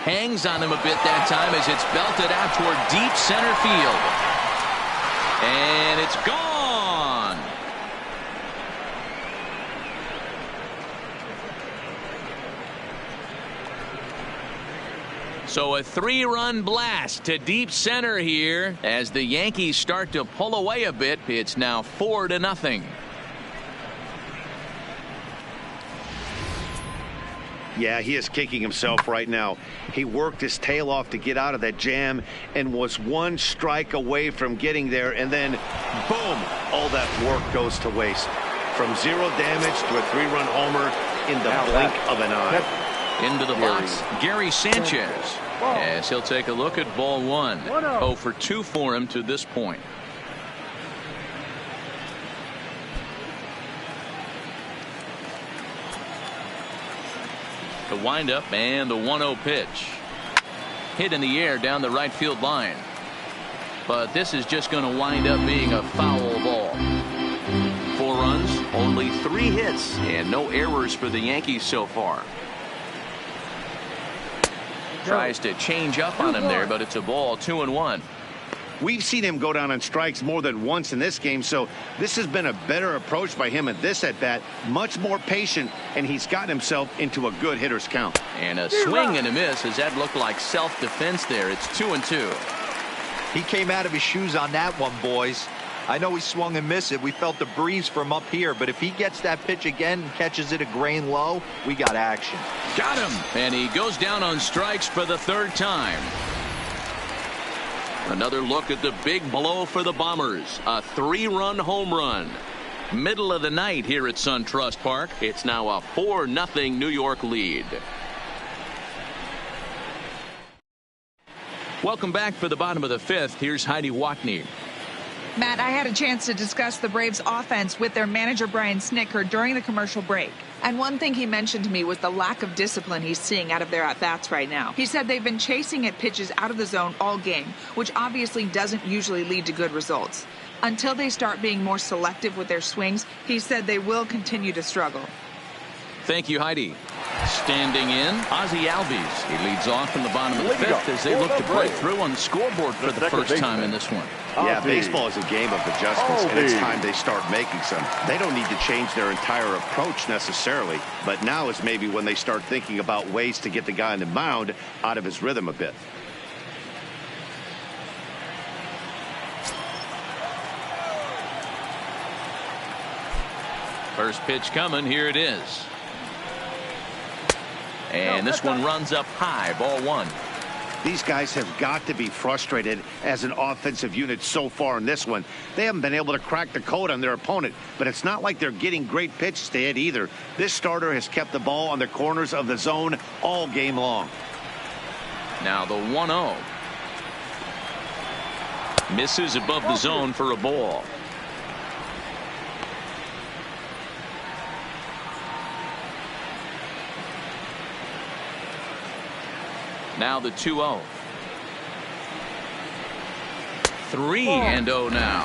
[SPEAKER 1] Hangs on him a bit that time as it's belted out toward deep center field. And it's gone. So a 3-run blast to deep center here as the Yankees start to pull away a bit. It's now 4-0.
[SPEAKER 2] Yeah, he is kicking himself right now. He worked his tail off to get out of that jam and was 1 strike away from getting there, and then boom, all that work goes to waste. From 0 damage to a 3-run homer in the blink of an eye.
[SPEAKER 1] Into the box, Gary Sanchez, as he'll take a look at ball 1. 0 for 2 for him to this point. The windup and the 1-0 pitch. Hit in the air down the right field line. But this is just going to wind up being a foul ball. 4 runs, only 3 hits, and no errors for the Yankees so far. Tries to change up on him there, but it's a ball. 2-1.
[SPEAKER 2] We've seen him go down on strikes more than once in this game, so this has been a better approach by him at this at-bat. Much more patient, and he's gotten himself into a good hitter's count.
[SPEAKER 1] And a swing and a miss. Does that look like self-defense there? It's 2-2.
[SPEAKER 4] He came out of his shoes on that one, boys. I know he swung and missed it. We felt the breeze from up here, but if he gets that pitch again and catches it a grain low, we got action.
[SPEAKER 1] Got him. And he goes down on strikes for the third time. Another look at the big blow for the Bombers. A 3-run home run. Middle of the night here at SunTrust Park. It's now a 4-0 New York lead. Welcome back for the bottom of the fifth. Here's Heidi Watney.
[SPEAKER 6] Matt, I had a chance to discuss the Braves offense with their manager Brian Snitker during the commercial break. And one thing he mentioned to me was the lack of discipline he's seeing out of their at-bats right now. He said they've been chasing at pitches out of the zone all game, which obviously doesn't usually lead to good results. Until they start being more selective with their swings, he said they will continue to struggle.
[SPEAKER 1] Thank you, Heidi. Standing in, Ozzie Albies. He leads off in the bottom of the fifth as they look to break through on the scoreboard for the first time in this one.
[SPEAKER 2] Yeah, baseball is a game of adjustments, and it's time they start making some. They don't need to change their entire approach necessarily, but now is maybe when they start thinking about ways to get the guy on the mound out of his rhythm a bit.
[SPEAKER 1] First pitch coming. Here it is. And this one runs up high. Ball one.
[SPEAKER 2] These guys have got to be frustrated as an offensive unit so far in this one. They haven't been able to crack the code on their opponent, but it's not like they're getting great pitches to hit either. This starter has kept the ball on the corners of the zone all game long.
[SPEAKER 1] Now the 1-0. Misses above the zone for a ball. Now the 2-0. 3-0 now.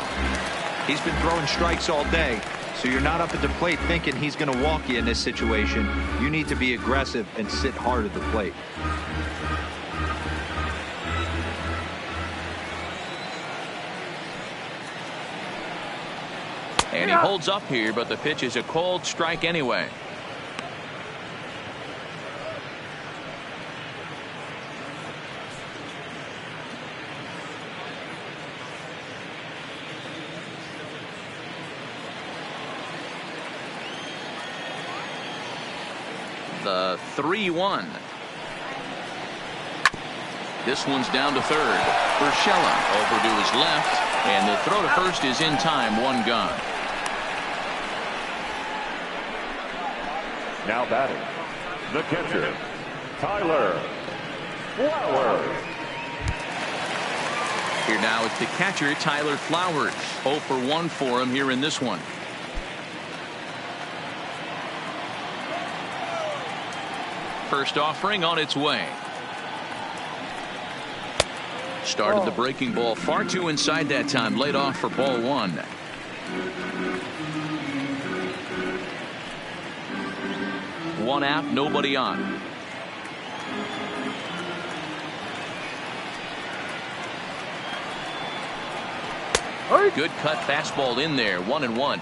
[SPEAKER 4] He's been throwing strikes all day, so you're not up at the plate thinking he's going to walk you in this situation. You need to be aggressive and sit hard at the plate.
[SPEAKER 1] And he holds up here, but the pitch is a cold strike anyway. The 3-1. This one's down to third. Urshela over to his left, and the throw to first is in time. One gone.
[SPEAKER 3] Now batting, the catcher, Tyler Flowers.
[SPEAKER 1] Here now it's the catcher, Tyler Flowers. 0 for 1 for him here in this one. First offering on its way. Started the breaking ball far too inside that time. Laid off for ball one. One out, nobody on. Good cut fastball in there. 1-1.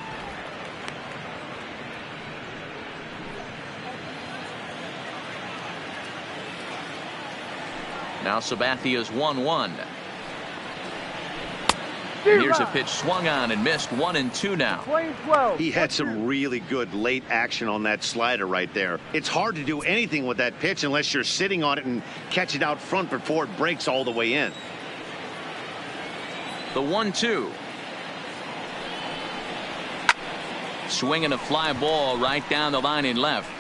[SPEAKER 1] Now Sabathia's 1-1. Here's a pitch swung on and missed. 1-2 now.
[SPEAKER 2] He had some really good late action on that slider right there. It's hard to do anything with that pitch unless you're sitting on it and catch it out front before it breaks all the way in.
[SPEAKER 1] The 1-2. Swinging a fly ball right down the line in left.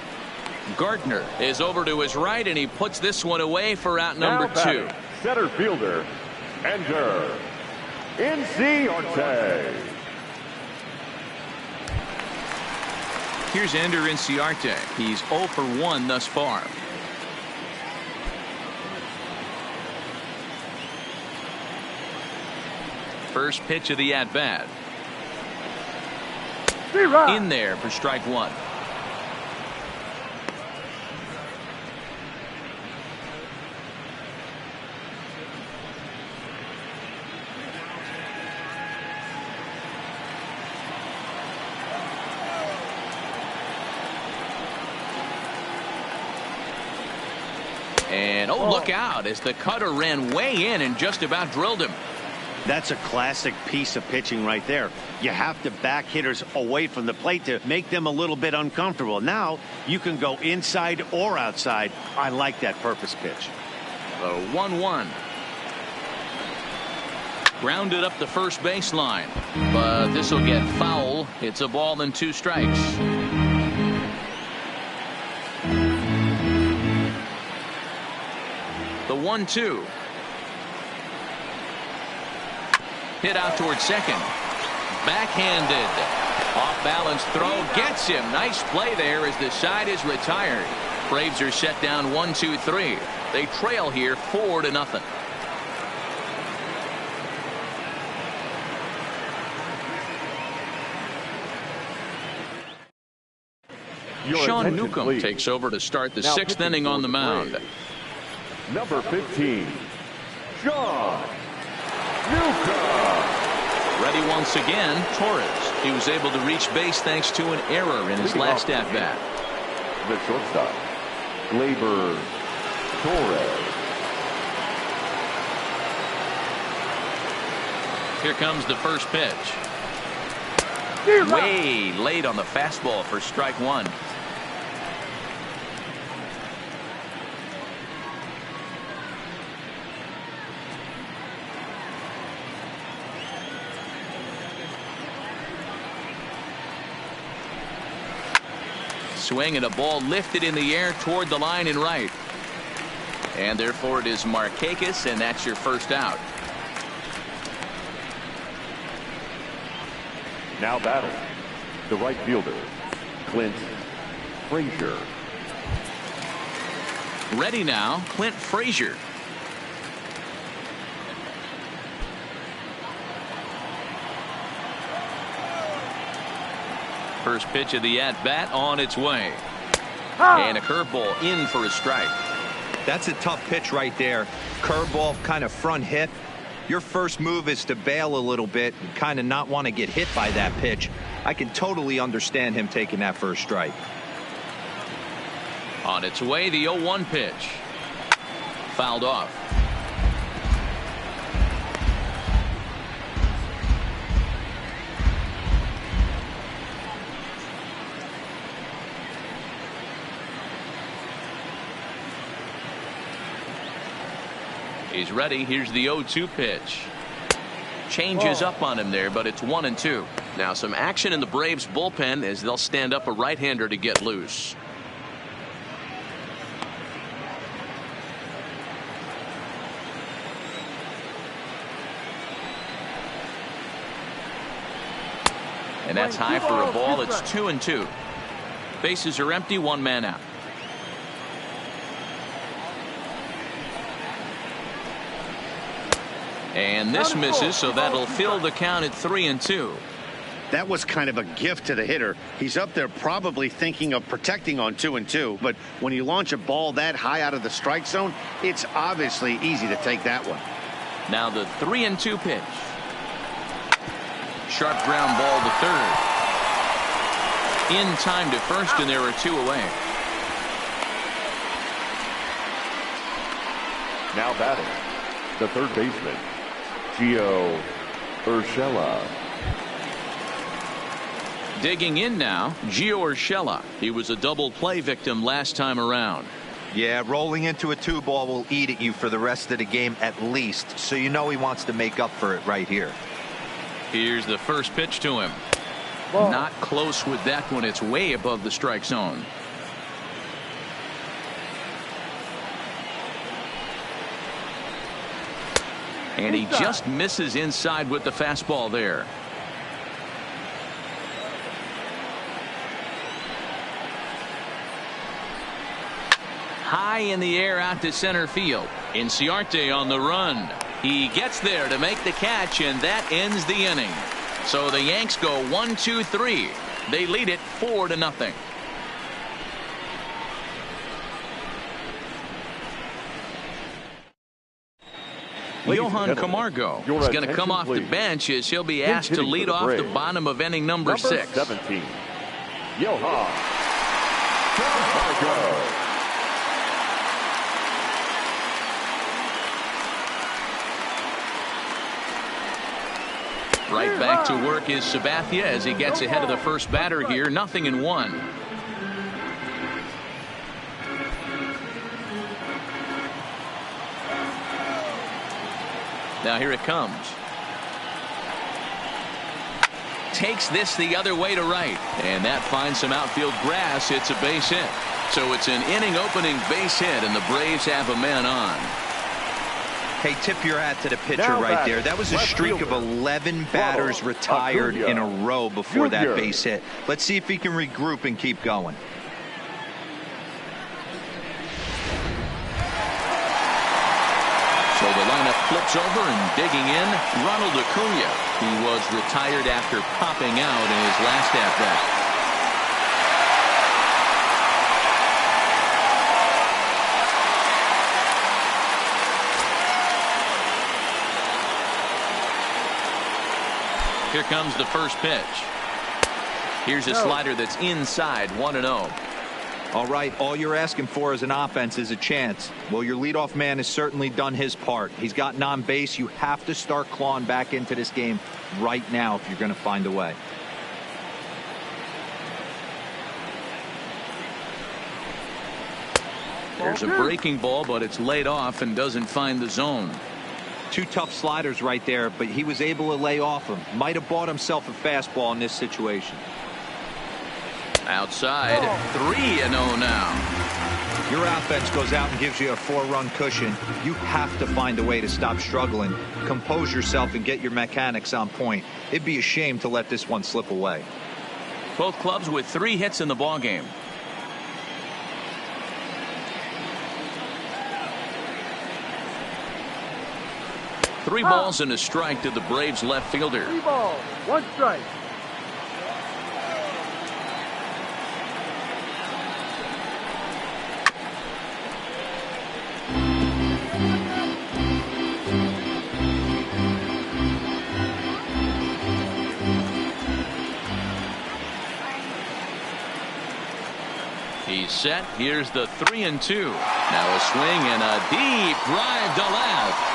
[SPEAKER 1] Gardner is over to his right, and he puts this one away for out number two.
[SPEAKER 3] Center fielder, Ender Inciarte.
[SPEAKER 1] Here's Ender Inciarte. He's 0 for 1 thus far. First pitch of the at-bat. In there for strike one. And oh, look out as the cutter ran way in and just about drilled him.
[SPEAKER 2] That's a classic piece of pitching right there. You have to back hitters away from the plate to make them a little bit uncomfortable. Now you can go inside or outside. I like that purpose pitch.
[SPEAKER 1] The 1-1. Grounded up the first baseline, but this will get foul. It's a ball and 2 strikes. The 1-2. Hit out towards second. Backhanded. Off balance throw gets him. Nice play there as the side is retired. Braves are set down 1-2-3. They trail here 4-0. Sean Newcomb
[SPEAKER 3] please.
[SPEAKER 1] takes over to start the
[SPEAKER 3] Now
[SPEAKER 1] 6th inning on the mound.
[SPEAKER 3] Number 15, Sean Newcomb.
[SPEAKER 1] Ready once again, Torres. He was able to reach base thanks to an error in his last at bat.
[SPEAKER 3] The shortstop, Gleyber Torres.
[SPEAKER 1] Here comes the first pitch. Way late on the fastball for strike 1. Swing and a ball lifted in the air toward the line and right. And therefore it is Markakis, and that's your first out.
[SPEAKER 3] Now batting, the right fielder, Clint Frazier.
[SPEAKER 1] Ready now, Clint Frazier. First pitch of the at-bat on its way. And a curveball in for a strike.
[SPEAKER 4] That's a tough pitch right there. Curveball, kind of front hip. Your first move is to bail a little bit and kind of not want to get hit by that pitch. I can totally understand him taking that first strike.
[SPEAKER 1] On its way, the 0-1 pitch. Fouled off. He's ready. Here's the 0-2 pitch. Changes up on him there, but it's 1-2. Now some action in the Braves bullpen as they'll stand up a right-hander to get loose. And that's high for a ball. It's 2-2. Bases are empty. 1 man out. And this misses, so that'll fill the count at 3-2.
[SPEAKER 2] That was kind of a gift to the hitter. He's up there probably thinking of protecting on 2-2, but when you launch a ball that high out of the strike zone, it's obviously easy to take that one.
[SPEAKER 1] Now the 3-2 pitch. Sharp ground ball to third. In time to first, and there are 2 away.
[SPEAKER 3] Now batting, the third baseman, Gio Urshela.
[SPEAKER 1] Digging in now, Gio Urshela. He was a double play victim last time around.
[SPEAKER 4] Yeah, rolling into a 2-ball will eat at you for the rest of the game at least, so you know he wants to make up for it right here.
[SPEAKER 1] Here's the first pitch to him. Not close with that one. It's way above the strike zone. And he just misses inside with the fastball there. High in the air out to center field. Inciarte on the run. He gets there to make the catch, and that ends the inning. So the Yanks go 1-2-3. They lead it 4-0. Johan Camargo is going to come off the bench as he'll be asked to lead off the bottom of inning number 6.
[SPEAKER 3] 17, Johan Camargo.
[SPEAKER 1] Right back to work is Sabathia as he gets ahead of the first batter here. 0-1. Now here it comes. Takes this the other way to right, and that finds some outfield grass. It's a base hit. So it's an inning opening base hit, and the Braves have a man on.
[SPEAKER 4] Hey, tip your hat to the pitcher right there. That was a streak of 11 batters retired in a row before that base hit. Let's see if he can regroup and keep going.
[SPEAKER 1] So the lineup flips over, and digging in, Ronald Acuna. He was retired after popping out in his last at-bat. Here comes the first pitch. Here's a slider that's inside. 1-0.
[SPEAKER 4] All right, all you're asking for as an offense is a chance. Well, your leadoff man has certainly done his part. He's gotten on base. You have to start clawing back into this game right now if you're going to find a way.
[SPEAKER 1] There's a breaking ball, but it's laid off and doesn't find the zone.
[SPEAKER 4] Two tough sliders right there, but he was able to lay off them. Might have bought himself a fastball in this situation.
[SPEAKER 1] Outside, 3-0 now.
[SPEAKER 4] Your offense goes out and gives you a 4-run cushion. You have to find a way to stop struggling, compose yourself, and get your mechanics on point. It'd be a shame to let this one slip away.
[SPEAKER 1] Both clubs with 3 hits in the ballgame. Three balls and a strike to the Braves left fielder.
[SPEAKER 5] 3 balls, 1 strike.
[SPEAKER 1] He's set. Here's the 3-2. Now a swing and a deep drive to left.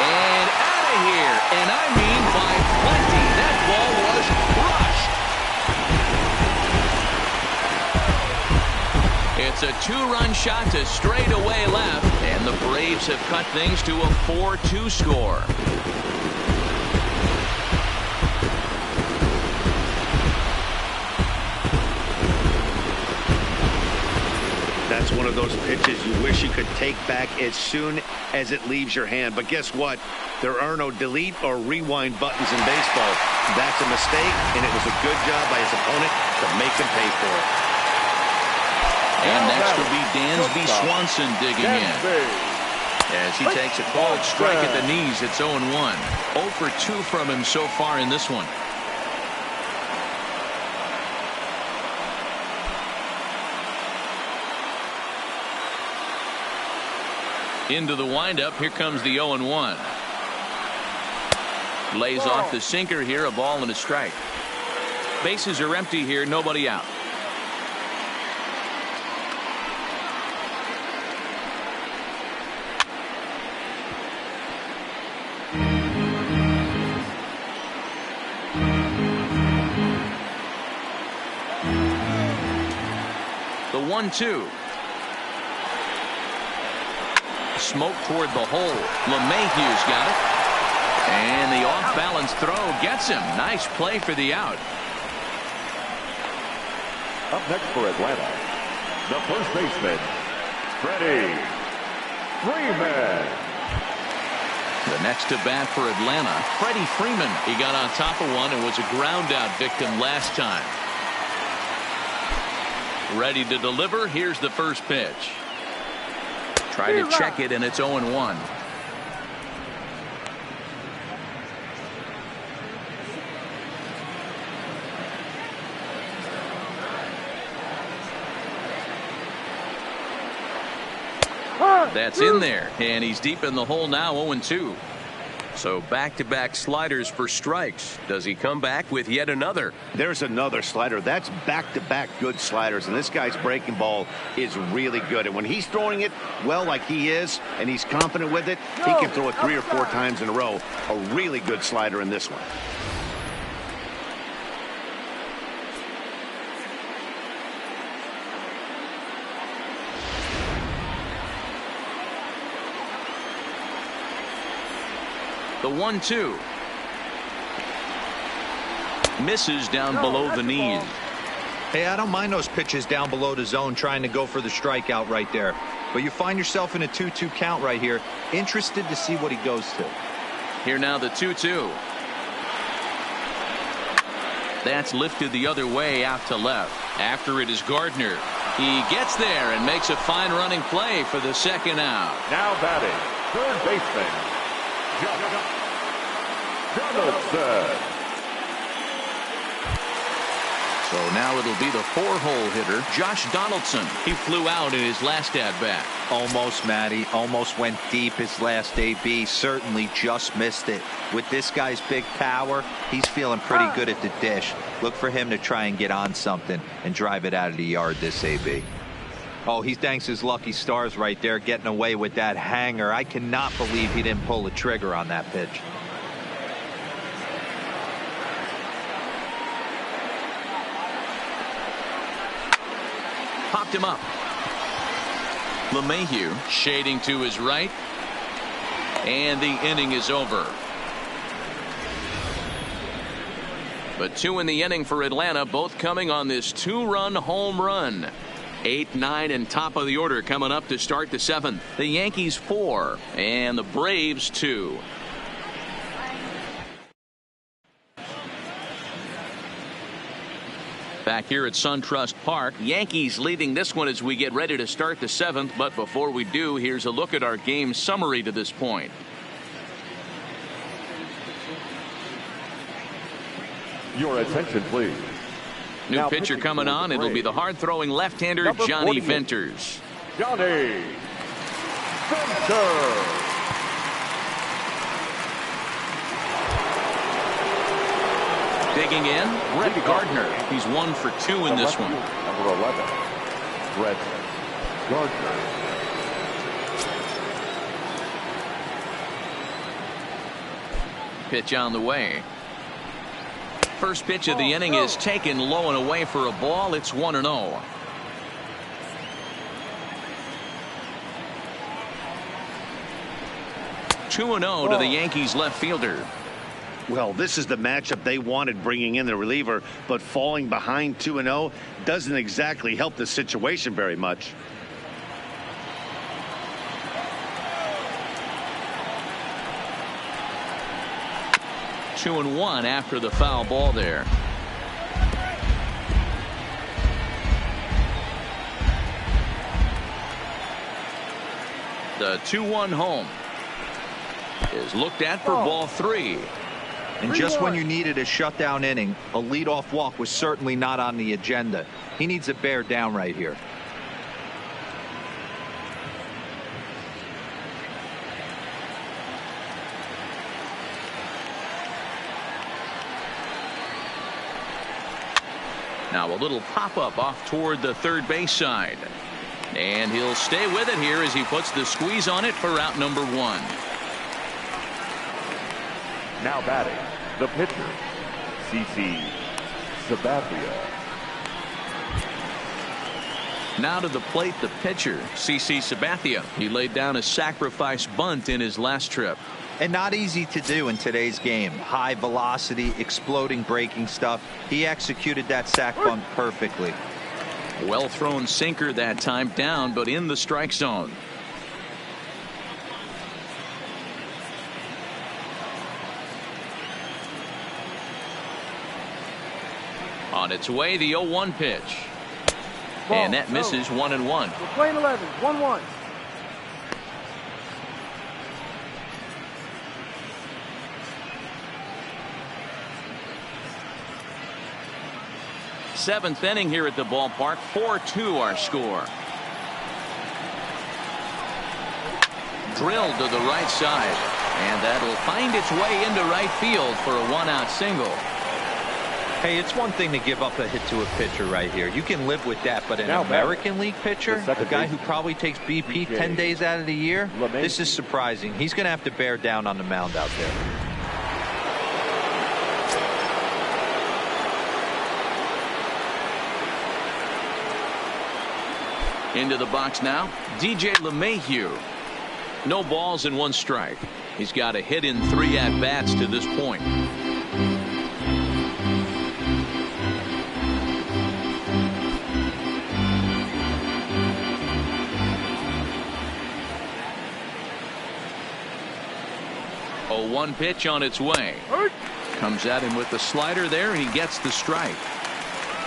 [SPEAKER 1] And out of here, and I mean by plenty. That ball was crushed. It's a 2-run shot to straightaway left, and the Braves have cut things to a 4-2 score.
[SPEAKER 2] That's one of those pitches you wish you could take back as soon as it leaves your hand. But guess what? There are no delete or rewind buttons in baseball. That's a mistake, and it was a good job by his opponent to make him pay for it.
[SPEAKER 1] And next will be Dansby Swanson digging in. As he takes a called strike at the knees, it's 0-1. 0 for 2 from him so far in this one. Into the windup. Here comes the 0-1. Lays off the sinker here. A ball and a strike. Bases are empty here. Nobody out. The 1-2. Smoke toward the hole. LeMahieu's got it. And the off-balance throw gets him. Nice play for the out.
[SPEAKER 3] Up next for Atlanta, the first baseman, Freddie Freeman.
[SPEAKER 1] The next to bat for Atlanta, Freddie Freeman. He got on top of one and was a ground-out victim last time. Ready to deliver. Here's the first pitch. Try to check it, and it's 0-1. That's in there, and he's deep in the hole now. 0-2.
[SPEAKER 7] So back-to-back sliders for strikes. Does he come back with yet another?
[SPEAKER 2] There's another slider. That's back-to-back good sliders, and this guy's breaking ball is really good. And when he's throwing it well like he is, and he's confident with it, he can throw it 3 or 4 times in a row. A really good slider in this one.
[SPEAKER 1] The 1-2. Misses down below the knees.
[SPEAKER 4] Hey, I don't mind those pitches down below the zone trying to go for the strikeout right there. But you find yourself in a 2-2 count right here. Interested to see what he goes to.
[SPEAKER 1] Here now the 2-2. That's lifted the other way out to left. After it is Gardner. He gets there and makes a fine running play for the second out.
[SPEAKER 3] Now batting, third baseman, Donaldson.
[SPEAKER 1] So now it'll be the 4-hole hitter, Josh Donaldson. He flew out in his last at-bat.
[SPEAKER 4] Almost, Matty. Almost went deep his last AB. Certainly just missed it. With this guy's big power, he's feeling pretty good at the dish. Look for him to try and get on something and drive it out of the yard this AB. Oh, he thanks his lucky stars right there getting away with that hanger. I cannot believe he didn't pull the trigger on that pitch.
[SPEAKER 1] Popped him up. LeMahieu shading to his right. And the inning is over. But 2 in the inning for Atlanta, both coming on this 2-run home run. 8, 9, and top of the order coming up to start the 7th. The Yankees 4 and the Braves 2. Back here at SunTrust Park, Yankees leading this one as we get ready to start the 7th. But before we do, here's a look at our game summary to this point.
[SPEAKER 3] Your attention, please.
[SPEAKER 1] New
[SPEAKER 3] Now
[SPEAKER 1] pitcher
[SPEAKER 3] pitching
[SPEAKER 1] coming
[SPEAKER 3] for the
[SPEAKER 1] on. It'll be the
[SPEAKER 3] Braves.
[SPEAKER 1] hard-throwing left-hander
[SPEAKER 3] Number
[SPEAKER 1] Johnny
[SPEAKER 3] 48.
[SPEAKER 1] Venters.
[SPEAKER 3] Johnny Venters.
[SPEAKER 1] Digging in, Brett Gardner. He's 1 for 2 in this one.
[SPEAKER 3] Number 11, Brett Gardner.
[SPEAKER 1] Pitch on the way. First pitch of the inning is taken low and away for a ball. It's 1-0. Two and 0 to the Yankees left fielder.
[SPEAKER 2] Well, this is the matchup they wanted, bringing in the reliever, but falling behind 2-0 doesn't exactly help the situation very much.
[SPEAKER 1] Two and 1 after the foul ball there. The 2-1 home is looked at for ball 3.
[SPEAKER 4] And just when you needed a shutdown inning, a leadoff walk was certainly not on the agenda. He needs to bear down right here.
[SPEAKER 1] Now a little pop-up off toward the third base side. And he'll stay with it here as he puts the squeeze on it for out number 1.
[SPEAKER 3] Now batting, the pitcher, CC Sabathia.
[SPEAKER 1] Now to the plate, the pitcher, CC Sabathia. He laid down a sacrifice bunt in his last trip.
[SPEAKER 4] And not easy to do in today's game. High velocity, exploding breaking stuff. He executed that sac bunt perfectly.
[SPEAKER 1] Well thrown sinker that time, down but in the strike zone. On its way, the 0-1 pitch. And that misses 1-1.
[SPEAKER 5] We're playing 11, 1-1.
[SPEAKER 1] Seventh inning here at the ballpark. 4-2 our score. drilled to the right side. And that'll find its way into right field for a one-out single.
[SPEAKER 4] Hey, it's one thing to give up a hit to a pitcher right here. You can live with that, but an American League pitcher, a guy who probably takes BP 10 days out of the year, this is surprising. He's going to have to bear down on the mound out there.
[SPEAKER 1] Into the box now, DJ LeMahieu. No balls and 1 strike. He's got a hit in 3 at-bats to this point. A 1 pitch on its way. Comes at him with the slider there, and he gets the strike.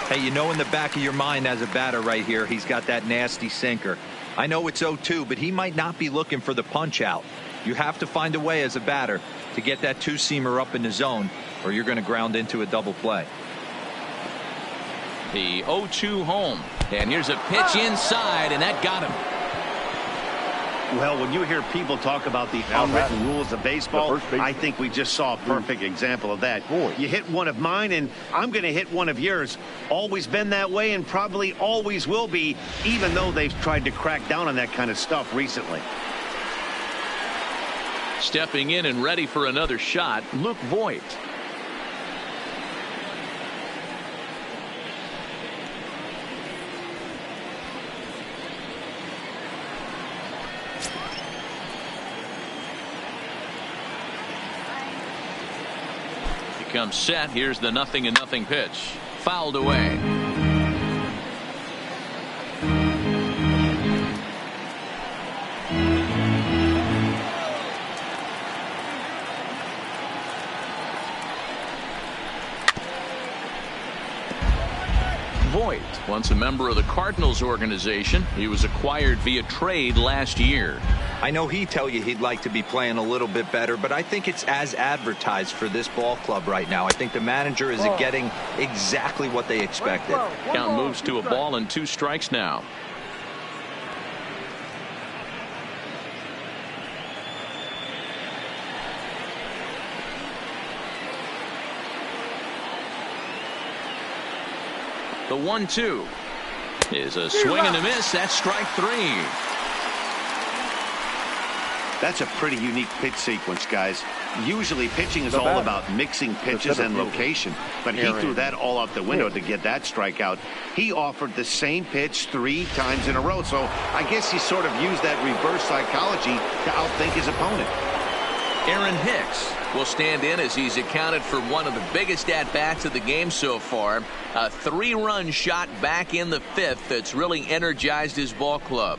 [SPEAKER 4] Hey, you know in the back of your mind as a batter right here, he's got that nasty sinker. I know it's 0-2, but he might not be looking for the punch out. You have to find a way as a batter to get that 2-seamer up in the zone, or you're going to ground into a double play.
[SPEAKER 1] The 0-2 home. And here's a pitch inside, and that got him.
[SPEAKER 2] Well, when you hear people talk about the unwritten rules of baseball, I think we just saw a perfect example of that. You hit one of mine, and I'm going to hit one of yours. Always been that way, and probably always will be, even though they've tried to crack down on that kind of stuff recently.
[SPEAKER 1] Stepping in and ready for another shot, Luke Voigt. Comes set. Here's the 0-0 pitch. Fouled away. Voigt, once a member of the Cardinals organization, he was acquired via trade last year.
[SPEAKER 4] I know he'd tell you he'd like to be playing a little bit better, but I think it's as advertised for this ball club right now. I think the manager is getting exactly what they expected.
[SPEAKER 1] Count moves to a ball and 2 strikes now. The 1-2 is a swing and a miss. That's strike 3.
[SPEAKER 2] That's a pretty unique pitch sequence, guys. Usually pitching is all about mixing pitches and location, but he threw that all out the window to get that strikeout. He offered the same pitch 3 times in a row, so I guess he sort of used that reverse psychology to outthink his opponent.
[SPEAKER 1] Aaron Hicks will stand in as he's accounted for one of the biggest at-bats of the game so far. A 3-run shot back in the 5th that's really energized his ball club.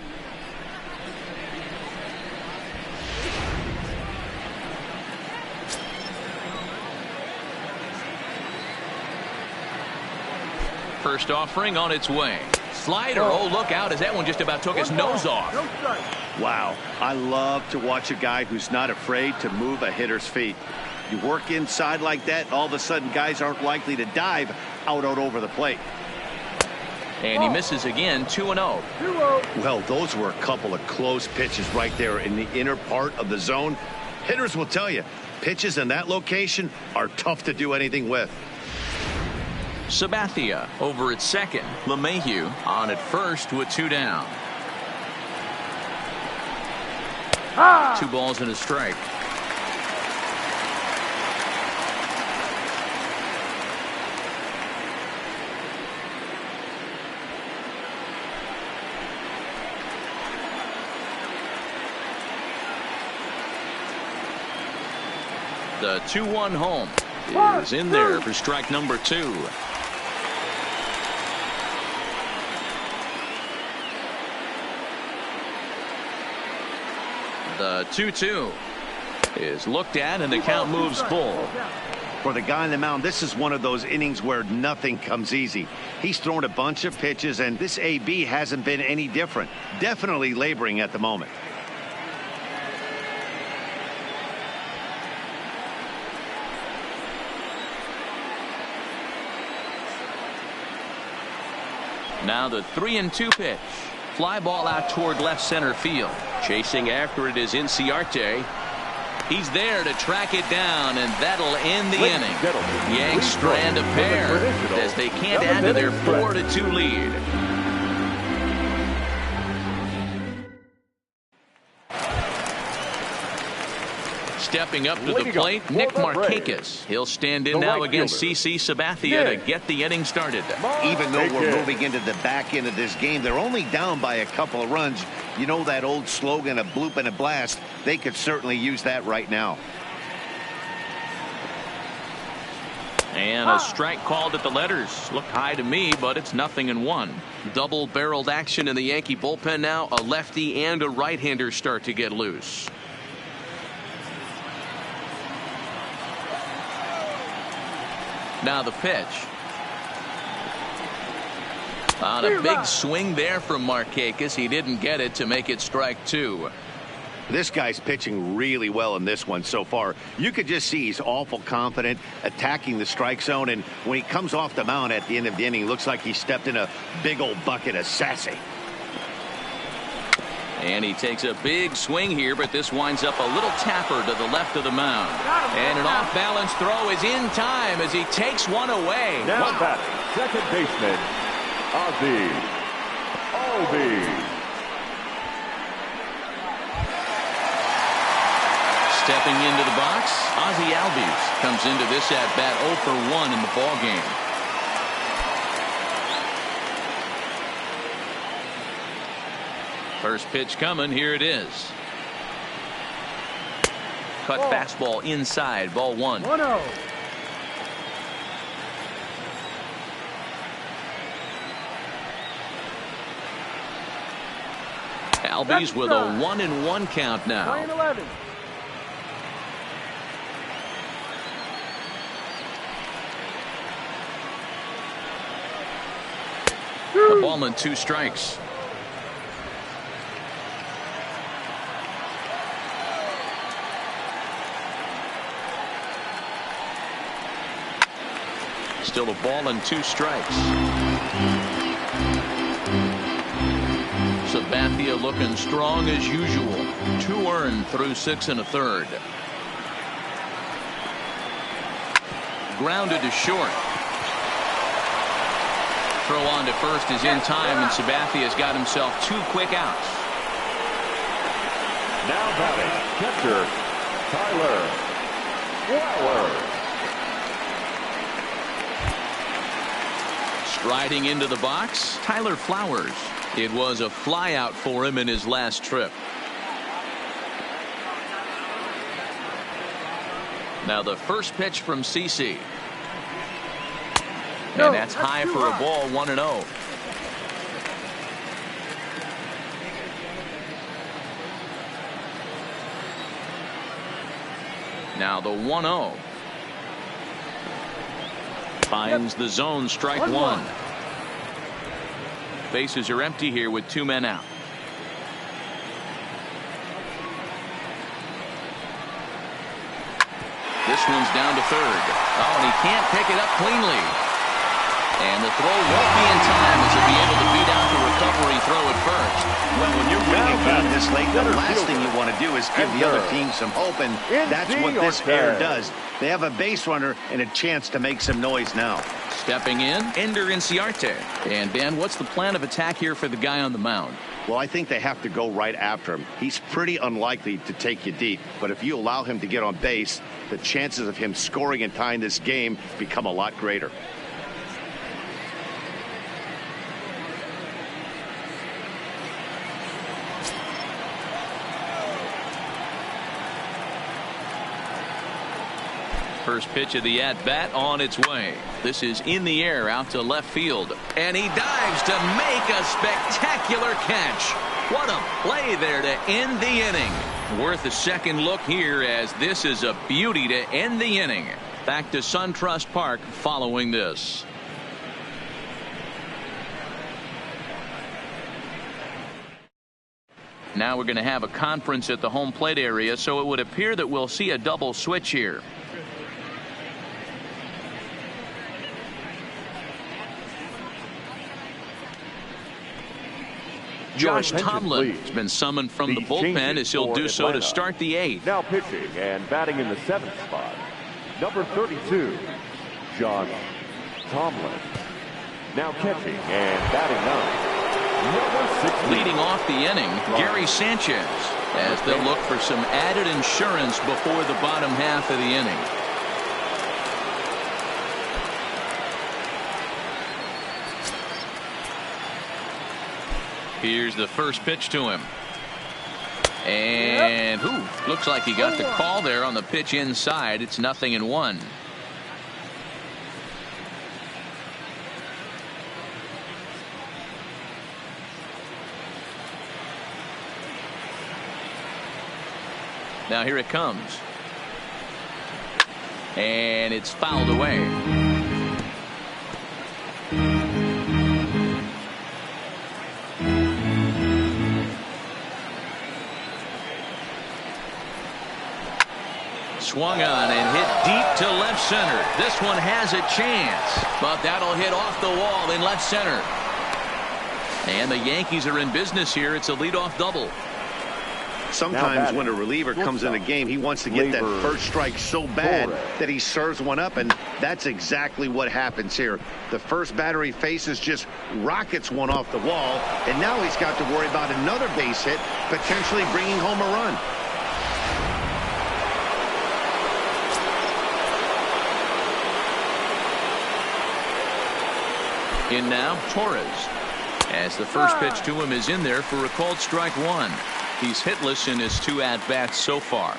[SPEAKER 1] First offering on its way. Slider. Oh, look out as that one just about took his nose off.
[SPEAKER 2] Wow. I love to watch a guy who's not afraid to move a hitter's feet. You work inside like that, all of a sudden guys aren't likely to dive out over the plate.
[SPEAKER 1] And he misses again, 2-0.
[SPEAKER 2] Well, those were a couple of close pitches right there in the inner part of the zone. Hitters will tell you, pitches in that location are tough to do anything with.
[SPEAKER 1] Sabathia over at second. LeMahieu on at first with 2 down. 2 balls and a strike. The 2-1 home is in there for strike number 2. The 2-2 is looked at, and the count moves full.
[SPEAKER 2] For the guy on the mound, this is one of those innings where nothing comes easy. He's thrown a bunch of pitches, and this AB hasn't been any different. Definitely laboring at the moment.
[SPEAKER 1] Now the 3-2 pitch. Fly ball out toward left center field.
[SPEAKER 7] Chasing after it is Inciarte.
[SPEAKER 1] He's there to track it down, and that'll end the
[SPEAKER 3] Ladies
[SPEAKER 1] inning.
[SPEAKER 3] and gentlemen,
[SPEAKER 1] Yanks
[SPEAKER 3] please
[SPEAKER 1] strand a
[SPEAKER 3] join for the
[SPEAKER 1] pair
[SPEAKER 3] traditional
[SPEAKER 1] as they can't add to their
[SPEAKER 3] 7-inning stretch.
[SPEAKER 1] 4-2 lead. Stepping up to the
[SPEAKER 3] Leading up
[SPEAKER 1] plate,
[SPEAKER 3] for
[SPEAKER 1] Nick
[SPEAKER 3] the
[SPEAKER 1] Markakis. He'll stand in
[SPEAKER 3] The
[SPEAKER 1] now
[SPEAKER 3] right
[SPEAKER 1] against
[SPEAKER 3] fielder,
[SPEAKER 1] CC Sabathia to
[SPEAKER 3] Nick
[SPEAKER 1] get the inning started.
[SPEAKER 2] Even though we're
[SPEAKER 3] Markakis.
[SPEAKER 2] moving into the back end of this game, they're only down by a couple of runs. You know that old slogan, a bloop and a blast. They could certainly use that right now.
[SPEAKER 1] And a strike called at the letters. Looked high to me, but it's 0-1.
[SPEAKER 7] Double-barreled action in the Yankee bullpen now. A lefty and a right-hander start to get loose.
[SPEAKER 1] Now the pitch. On a big swing there from Markakis. He didn't get it to make it strike 2.
[SPEAKER 2] This guy's pitching really well in this one so far. You could just see he's awful confident attacking the strike zone, and when he comes off the mound at the end of the inning, looks like he stepped in a big old bucket of sassy.
[SPEAKER 1] And he takes a big swing here, but this winds up a little tapper to the left of the mound. And an off-balance throw is in time as he takes one away.
[SPEAKER 3] Now
[SPEAKER 1] Wow.
[SPEAKER 3] batting, second baseman, Ozzie Albies.
[SPEAKER 1] Stepping into the box, Ozzie Albies comes into this at-bat 0 for 1 in the ballgame. First pitch coming. Here it is. Cut fastball inside. Ball 1.
[SPEAKER 5] 1-0.
[SPEAKER 1] Albies with a 1-1 count now.
[SPEAKER 5] 9-11.
[SPEAKER 1] A ball and 2 strikes. Still a ball and 2 strikes. Sabathia looking strong as usual. 2 earned through 6 1/3. Grounded to short. Throw on to first is in time, and Sabathia's got himself 2 quick outs.
[SPEAKER 3] Now batting, catcher, Tyler Flowers.
[SPEAKER 1] Striding into the box, Tyler Flowers. It was a fly out for him in his last trip. Now the first pitch from CC. And that's high for a ball, 1-0. Now the 1-0. Finds the zone, strike 1. Bases are empty here with 2 men out. This one's down to third. Oh, and he can't pick it up cleanly. And the throw won't be in time as he'll be able to beat out the recovery throw at first.
[SPEAKER 2] Well, when you're winning a game this late, the last thing you want to do is give the other team some hope, and that's what this air does. They have a base runner and a chance to make some noise now.
[SPEAKER 1] Stepping in, Ender Inciarte. And Dan, what's the plan of attack here for the guy on the mound?
[SPEAKER 2] Well, I think they have to go right after him. He's pretty unlikely to take you deep, but if you allow him to get on base, the chances of him scoring and tying this game become a lot greater.
[SPEAKER 1] First pitch of the at-bat on its way. This is in the air out to left field. And he dives to make a spectacular catch. What a play there to end the inning. Worth a second look here as this is a beauty to end the inning. Back to SunTrust Park following this. Now we're going to have a conference at the home plate area, so it would appear that we'll see a double switch here. Josh
[SPEAKER 3] attention,
[SPEAKER 1] Tomlin
[SPEAKER 3] please.
[SPEAKER 1] has been summoned from the
[SPEAKER 3] These
[SPEAKER 1] bullpen
[SPEAKER 3] changes
[SPEAKER 1] as he'll
[SPEAKER 3] for
[SPEAKER 1] do so to
[SPEAKER 3] Atlanta.
[SPEAKER 1] start the 8th.
[SPEAKER 3] Now pitching and batting in the 7th spot, number 32, Josh Tomlin. Now catching and batting 9, number 16.
[SPEAKER 1] Leading off the inning, Gary Sanchez, as they'll look for some added insurance before the bottom half of the inning. Here's the first pitch to him. And looks like he got the call there on the pitch inside. It's 0-1. Now here it comes. And it's fouled away. Swung on and hit deep to left center. This one has a chance, but that'll hit off the wall in left center. And the Yankees are in business here. It's a leadoff double.
[SPEAKER 2] Sometimes when a reliever comes in a game, he wants to get that first strike so bad that he serves one up, and that's exactly what happens here. The first batter he faces just rockets one off the wall, and now he's got to worry about another base hit, potentially bringing home a run.
[SPEAKER 1] In now, Torres, as the first pitch to him is in there for a called strike 1. He's hitless in his 2 at-bats so far.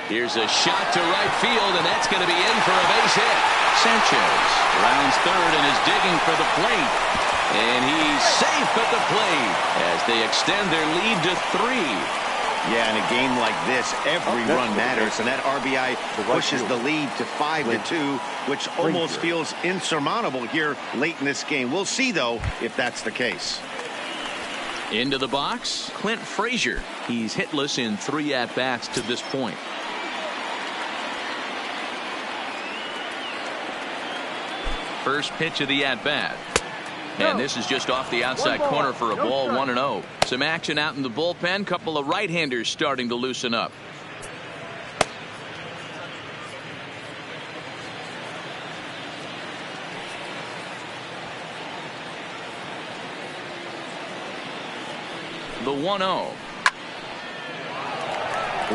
[SPEAKER 1] Here's a shot to right field, and that's going to be in for a base hit. Sanchez rounds third and is digging for the plate. And he's safe at the plate as they extend their lead to 3.
[SPEAKER 2] Yeah, in a game like this, every run matters, and that RBI pushes the lead to 5-2, which almost feels insurmountable here late in this game. We'll see, though, if that's the case.
[SPEAKER 1] Into the box, Clint Frazier. He's hitless in 3 at-bats to this point. First pitch of the at-bat. And this is just off the outside corner for a ball, 1-0. Some action out in the bullpen. Couple of right-handers starting to loosen up. The 1-0.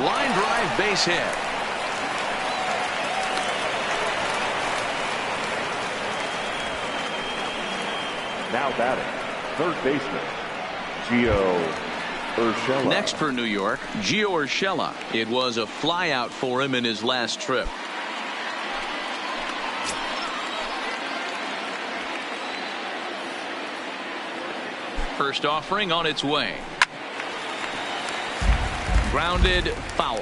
[SPEAKER 1] Line drive base hit.
[SPEAKER 3] Now batting, third baseman, Gio Urshela.
[SPEAKER 1] Next for New York, Gio Urshela. It was a flyout for him in his last trip. First offering on its way. Grounded foul.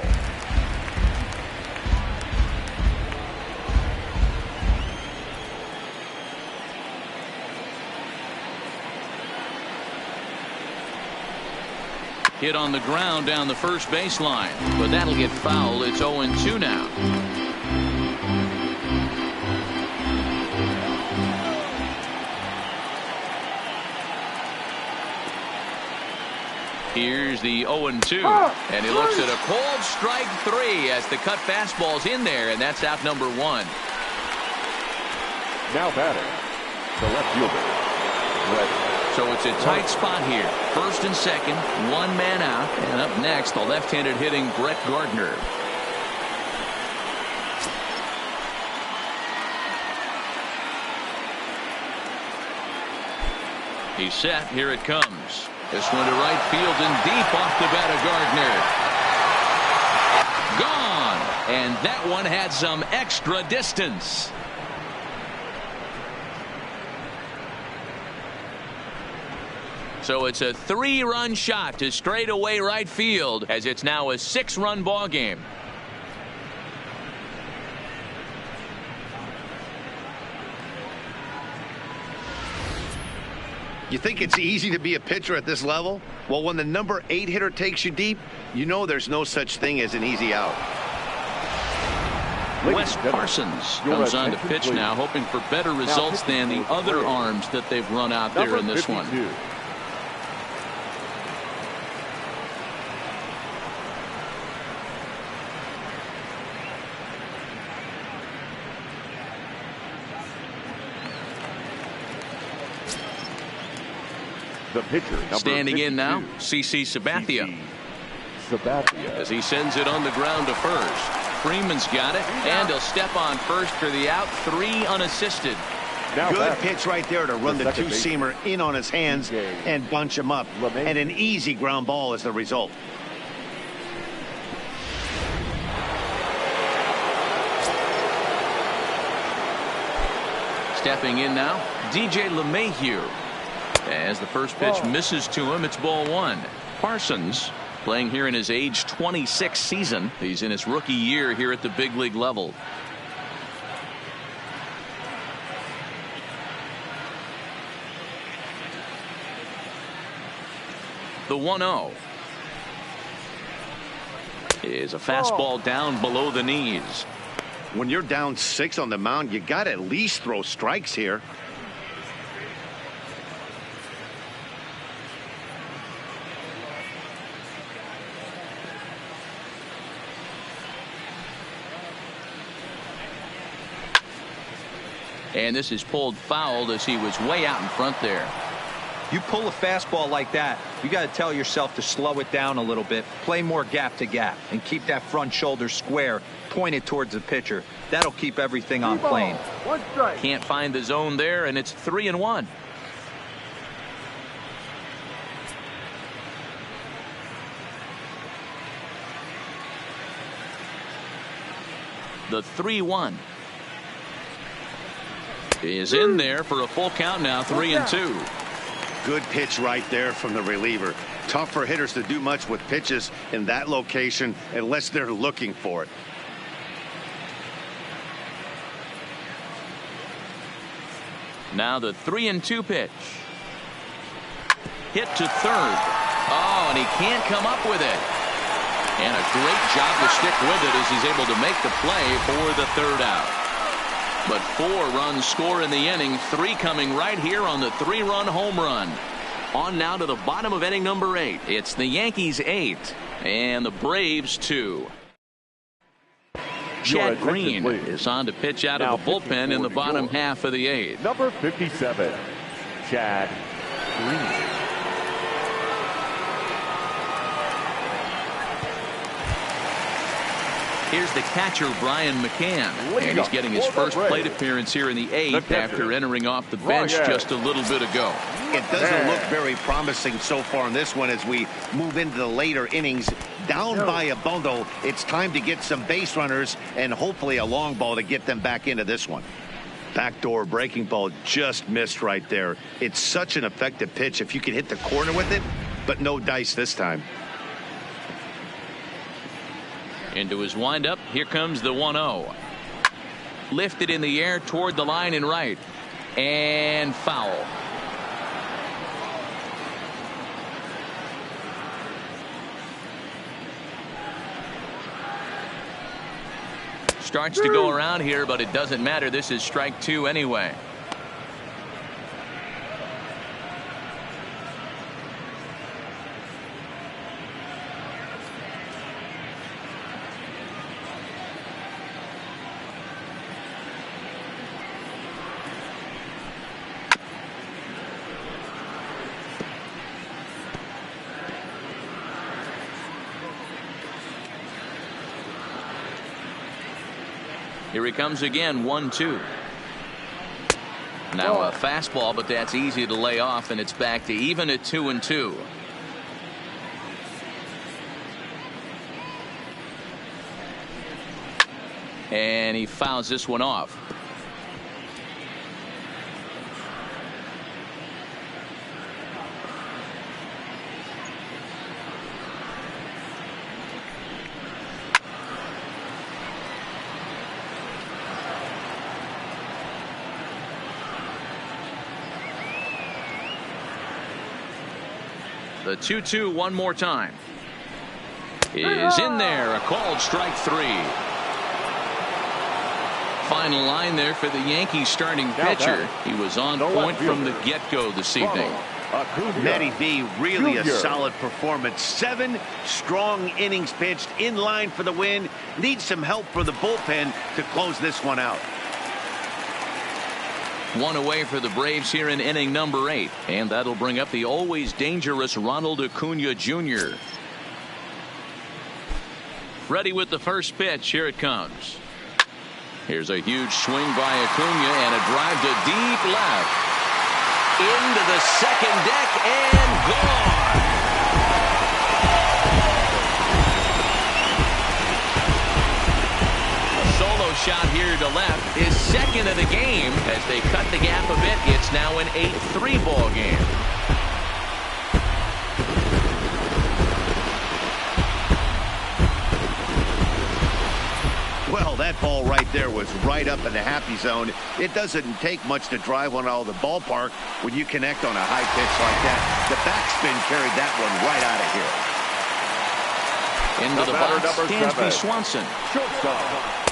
[SPEAKER 1] Hit on the ground down the first baseline, but that'll get fouled. It's 0-2 now. Here's the 0-2, and he looks at a cold strike 3 as the cut fastball's in there, and that's out number 1.
[SPEAKER 3] Now batting, the left fielder, Brett.
[SPEAKER 1] So it's a tight spot here. First and second, 1 man out, and up next, the left-handed hitting Brett Gardner. He's set. Here it comes. This one to right field and deep off the bat of Gardner. Gone. And that one had some extra distance. So it's a 3-run shot to straightaway right field as it's now a 6-run ball game.
[SPEAKER 2] You think it's easy to be a pitcher at this level? Well, when the number 8 hitter takes you deep, you know there's no such thing as an easy out.
[SPEAKER 1] Wes Parsons comes on to pitch now, hoping for better results than the other arms that they've run out there in this one.
[SPEAKER 3] The pitcher,
[SPEAKER 1] standing in now, CC Sabathia. As he sends it on the ground to first. Freeman's got it, and he'll step on first for the out. 3 unassisted.
[SPEAKER 2] Good pitch right there to run the two-seamer in on his hands and bunch him up. And an easy ground ball is the result.
[SPEAKER 1] Stepping in now, DJ LeMahieu. As the first pitch misses to him, it's ball 1. Parsons playing here in his age 26 season. He's in his rookie year here at the big league level. The 1-0 is a fastball down below the knees.
[SPEAKER 2] When you're down 6 on the mound, you got to at least throw strikes here.
[SPEAKER 1] And this is pulled foul as he was way out in front there.
[SPEAKER 4] You pull a fastball like that, you got to tell yourself to slow it down a little bit, play more gap to gap, and keep that front shoulder square, pointed towards the pitcher. That'll keep everything on plane.
[SPEAKER 1] Can't find the zone there, and it's 3-1. The 3-1 is in there for a full count now. 3-2.
[SPEAKER 2] Good pitch right there from the reliever. Tough for hitters to do much with pitches in that location unless they're looking for it.
[SPEAKER 1] Now the 3-2 pitch. Hit to third. Oh, and he can't come up with it. And a great job to stick with it as he's able to make the play for the third out. But 4 runs score in the inning, 3 coming right here on the 3-run home run. On now to the bottom of inning number 8. It's the Yankees 8 and the Braves 2. Chad Green is on to pitch out of the bullpen in the bottom half of the 8th.
[SPEAKER 3] Number 57, Chad Green.
[SPEAKER 1] Here's the catcher, Brian McCann. And he's getting his first plate appearance here in the 8th after entering off the bench just a little bit ago.
[SPEAKER 2] It doesn't look very promising so far in this one as we move into the later innings. Down by a bundle, it's time to get some base runners and hopefully a long ball to get them back into this one. Backdoor breaking ball just missed right there. It's such an effective pitch if you can hit the corner with it, but no dice this time.
[SPEAKER 1] Into his windup, here comes the 1-0. Lifted in the air toward the line and right. And foul. Starts to go around here, but it doesn't matter. This is strike 2 anyway. Here he comes again, 1-2. Now a fastball, but that's easy to lay off, and it's back to even at 2-2. And he fouls this one off. The 2-2 one more time. Is in there. A called strike 3. Final line there for the Yankees starting pitcher. He was on point from the get-go this evening.
[SPEAKER 2] Matty V, really a
[SPEAKER 3] Junior.
[SPEAKER 2] solid performance. 7 strong innings pitched, in line for the win. Needs some help from the bullpen to close this one out.
[SPEAKER 1] One away for the Braves here in inning number 8. And that'll bring up the always dangerous Ronald Acuna Jr. Ready with the first pitch. Here it comes. Here's a huge swing by Acuna and a drive to deep left. Into the second deck and gone. Solo shot here to left is second of the game. As they cut the gap a bit, it's now an 8-3 ball game.
[SPEAKER 2] Well, that ball right there was right up in the happy zone. It doesn't take much to drive one out of the ballpark when you connect on a high pitch like that. The backspin carried that one right out of here.
[SPEAKER 1] Into the box, Dansby Swanson.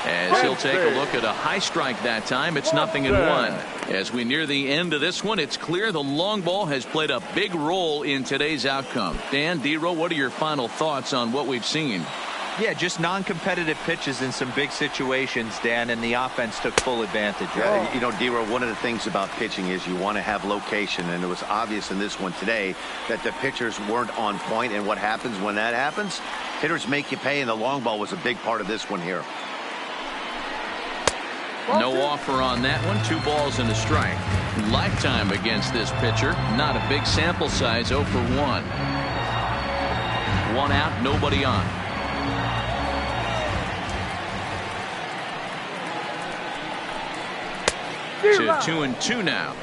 [SPEAKER 1] As he'll take a look at a high strike that time. It's 0-1. As we near the end of this one, it's clear the long ball has played a big role in today's outcome. Dan, D-Row, what are your final thoughts on what we've seen?
[SPEAKER 4] Yeah, just non-competitive pitches in some big situations, Dan, and the offense took full advantage of it.
[SPEAKER 2] Yeah, you know, D-Row, one of the things about pitching is you want to have location, and it was obvious in this one today that the pitchers weren't on point, and what happens when that happens? Hitters make you pay, and the long ball was a big part of this one here.
[SPEAKER 1] No offer on that one. 2 balls and a strike. Lifetime against this pitcher. Not a big sample size. 0 for 1. 1 out, nobody on. To 2-2 now.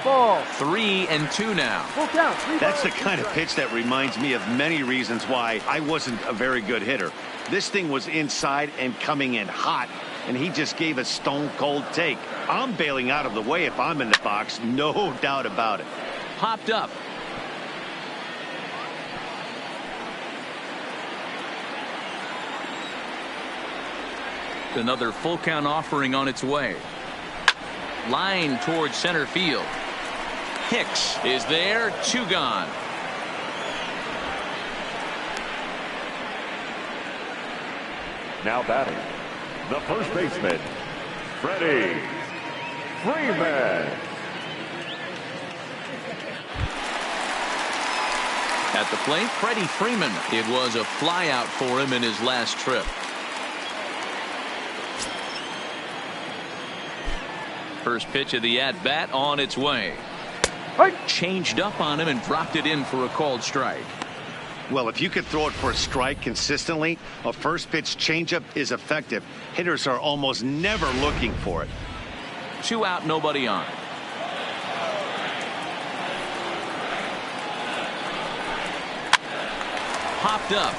[SPEAKER 5] Ball.
[SPEAKER 1] 3-2 now.
[SPEAKER 5] Full count. 3
[SPEAKER 2] That's the
[SPEAKER 5] balls,
[SPEAKER 2] kind of
[SPEAKER 5] 2
[SPEAKER 2] pitch that reminds me of many reasons why I wasn't a very good hitter. This thing was inside and coming in hot, and he just gave a stone-cold take. I'm bailing out of the way if I'm in the box, no doubt about it.
[SPEAKER 1] Popped up. Another full count offering on its way. Line towards center field. Hicks is there. 2 gone.
[SPEAKER 3] Now batting, the first baseman, Freddie Freeman.
[SPEAKER 1] At the plate, Freddie Freeman. It was a flyout for him in his last trip. First pitch of the at-bat on its way. Changed up on him and dropped it in for a called strike.
[SPEAKER 2] Well, if you could throw it for a strike consistently, a first pitch changeup is effective. Hitters are almost never looking for it.
[SPEAKER 1] 2 out, nobody on. Popped up.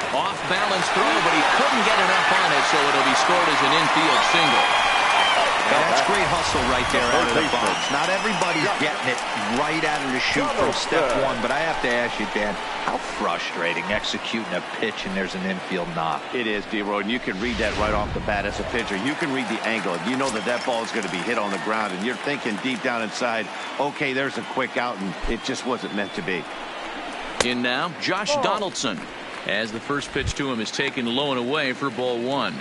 [SPEAKER 1] Off balance throw, but he couldn't get enough on it, so it'll be scored as an infield single.
[SPEAKER 4] Yeah, that's great hustle right there out of the box. Not everybody's getting it right out of the chute from step 1, but I have to ask you, Dan, how frustrating executing a pitch and there's an infield knock.
[SPEAKER 2] It is, D-Roy, and you can read that right off the bat as a pitcher. You can read the angle. You know that that ball is going to be hit on the ground, and you're thinking deep down inside, okay, there's a quick out, and it just wasn't meant to be.
[SPEAKER 1] In now, Josh Donaldson, as the first pitch to him is taken low and away for ball 1.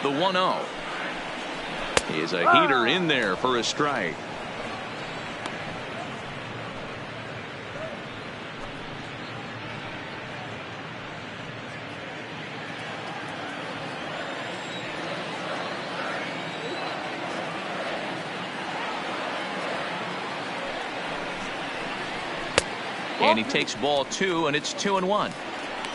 [SPEAKER 1] The 1-0 is a heater in there for a strike. And he takes ball 2, and it's 2-1.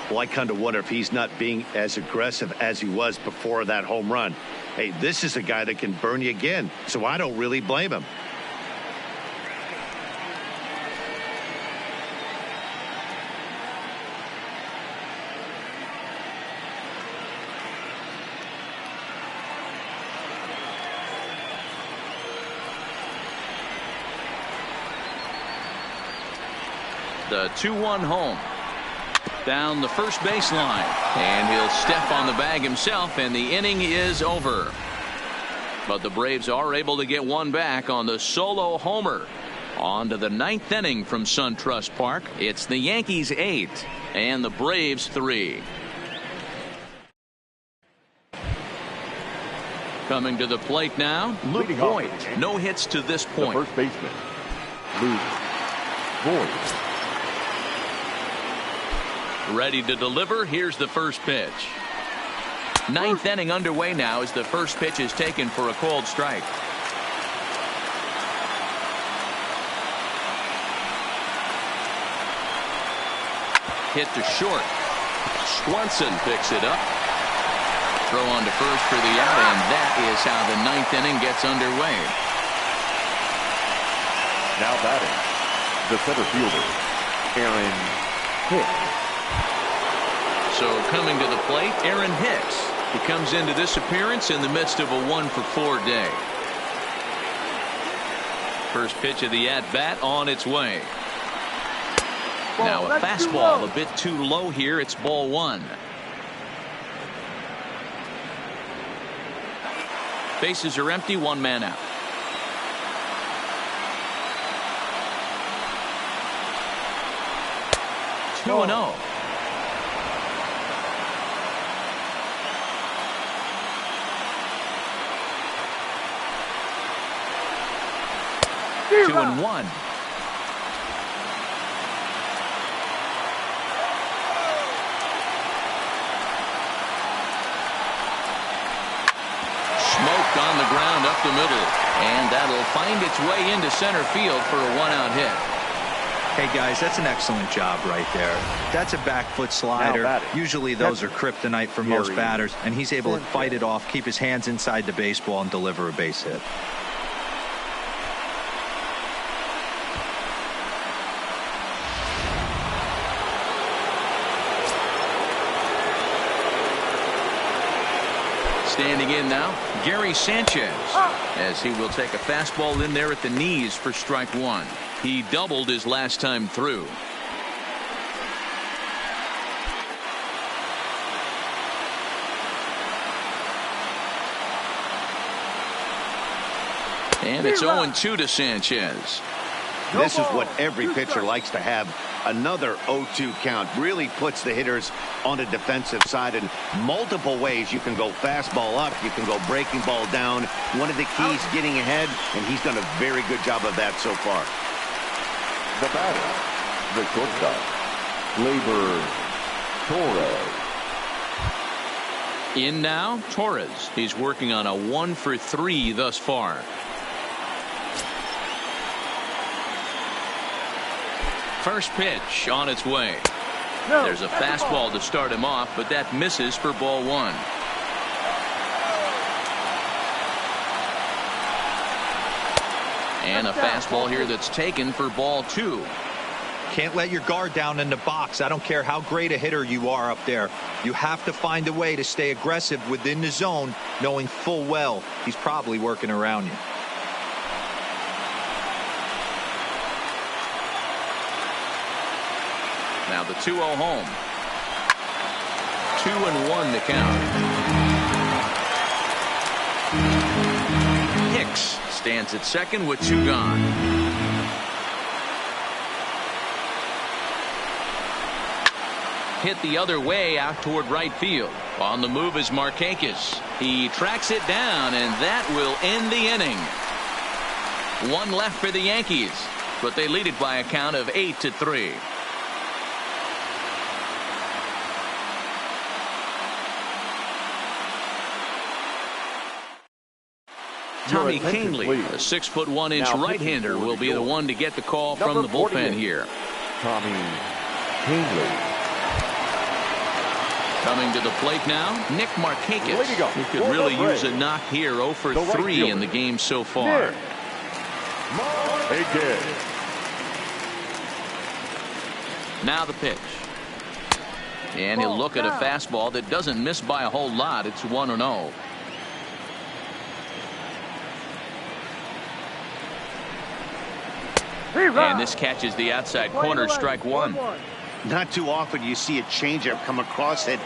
[SPEAKER 2] Well, I kind of wonder if he's not being as aggressive as he was before that home run. Hey, this is a guy that can burn you again, so I don't really blame him.
[SPEAKER 1] The 2-1 home. Down the first baseline. And he'll step on the bag himself, and the inning is over. But the Braves are able to get one back on the solo homer. On to the 9th inning from SunTrust Park. It's the Yankees 8 and the Braves 3. Coming to the plate now, Luke Voigt. No hits to this point.
[SPEAKER 3] The first baseman, Luke Voigt.
[SPEAKER 1] Ready to deliver. Here's the first pitch. 9th inning underway now as the first pitch is taken for a called strike. Hit to short. Swanson picks it up. Throw on to first for the out, and that is how the 9th inning gets underway.
[SPEAKER 3] Now batting, the center fielder, Aaron Hicks.
[SPEAKER 1] So coming to the plate, Aaron Hicks. He comes into this appearance in the midst of a 1-for-4 day. First pitch of the at-bat on its way. Now a fastball a bit too low here. It's ball 1. Bases are empty, 1 man out. Two 2-0. Two and 1. Smoked on the ground up the middle, and that'll find its way into center field for a 1-out hit.
[SPEAKER 4] Hey guys, that's an excellent job right there. That's a back foot slider. Usually those are kryptonite for most batters, and he's able to fight it off, keep his hands inside the baseball, and deliver a base hit.
[SPEAKER 1] Standing in now, Gary Sanchez, as he will take a fastball in there at the knees for strike 1. He doubled his last time through. And it's 0-2 to Sanchez.
[SPEAKER 2] This is what every pitcher likes to have. Another 0-2 count really puts the hitters on the defensive side in multiple ways. You can go fastball up, you can go breaking ball down. One of the keys, getting ahead, and he's done a very good job of that so far.
[SPEAKER 3] The batter, the shortstop, Gleyber Torres.
[SPEAKER 1] In now, Torres. He's working on a 1-for-3 thus far. First pitch on its way. There's a fastball to start him off, but that misses for ball 1. And a fastball here that's taken for ball 2.
[SPEAKER 4] Can't let your guard down in the box. I don't care how great a hitter you are up there. You have to find a way to stay aggressive within the zone, knowing full well he's probably working around you.
[SPEAKER 1] Now the 2-0 home. 2-1 to count. Hicks stands at second with 2 gone. Hit the other way out toward right field. On the move is Markakis. He tracks it down, and that will end the inning. 1 left for the Yankees, but they lead it by a count of 8-3. Tommy Kahnle, a 6'1" right-hander, will be the one to get the call from the bullpen here.
[SPEAKER 3] Tommy Kahnle.
[SPEAKER 7] Coming to the plate now, Nick Markakis. He could
[SPEAKER 3] For
[SPEAKER 7] really
[SPEAKER 3] the
[SPEAKER 7] use a
[SPEAKER 3] Braves,
[SPEAKER 7] knock here. 0 for
[SPEAKER 3] the right
[SPEAKER 7] 3 in
[SPEAKER 3] fielder,
[SPEAKER 7] the game so far.
[SPEAKER 3] Nick Markakis.
[SPEAKER 7] Now the pitch. And he'll look at a fastball that doesn't miss by a whole lot. It's 1-0. And this catches the outside corner, strike one.
[SPEAKER 2] Not too often you see a changeup come across at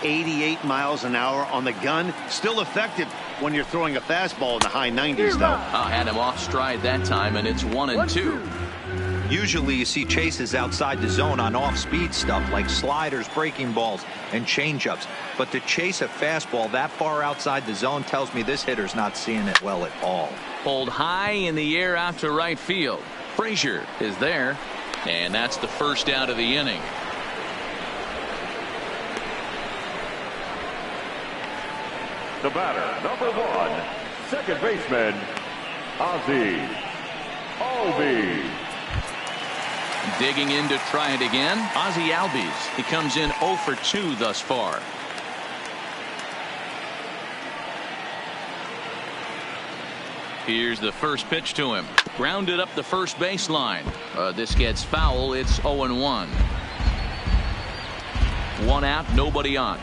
[SPEAKER 2] 88 miles an hour on the gun. Still effective when you're throwing a fastball in the high 90s, though.
[SPEAKER 7] Had him off stride that time, and it's 1-2.
[SPEAKER 4] Usually you see chases outside the zone on off-speed stuff like sliders, breaking balls, and changeups. But to chase a fastball that far outside the zone tells me this hitter's not seeing it well at all.
[SPEAKER 7] Pulled high in the air out to right field. Frazier is there, and that's the first out of the inning.
[SPEAKER 3] The batter, number 1, second baseman, Ozzie Albies.
[SPEAKER 7] Digging in to try it again, Ozzie Albies. He comes in 0 for 2 thus far. Here's the first pitch to him. Grounded up the first baseline. This gets foul. It's 0-1. 1 out, nobody on.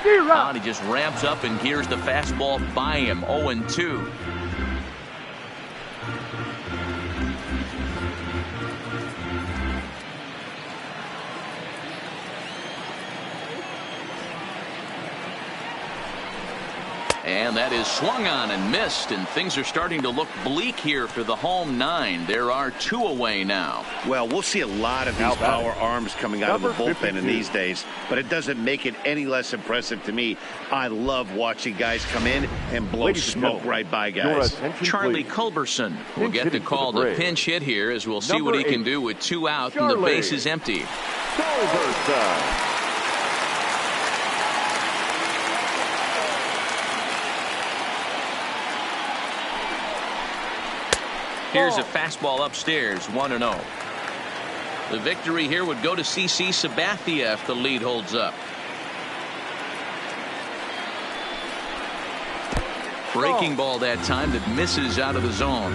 [SPEAKER 7] And he just ramps up, and here's the fastball by him. 0-2. And that is swung on and missed, and things are starting to look bleak here for the home 9. There are 2 away now.
[SPEAKER 2] Well, we'll see a lot of these power arms coming out of the bullpen in these days, but it doesn't make it any less impressive to me. I love watching guys come in and blow smoke right by guys.
[SPEAKER 7] Charlie Culberson will get the call to pinch hit here, as we'll see what he can do with 2 out and the base is empty.
[SPEAKER 3] Culberson.
[SPEAKER 7] Here's a fastball upstairs, 1-0. The victory here would go to CC Sabathia if the lead holds up. Breaking ball that time that misses out of the zone.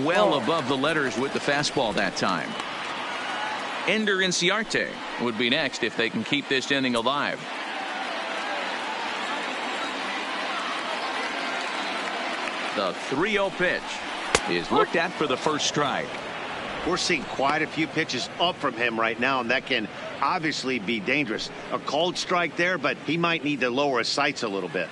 [SPEAKER 7] Well above the letters with the fastball that time. Ender Inciarte would be next if they can keep this inning alive. The 3-0 pitch is looked at for the first strike.
[SPEAKER 2] We're seeing quite a few pitches up from him right now, and that can obviously be dangerous. A called strike there, but he might need to lower his sights a little bit.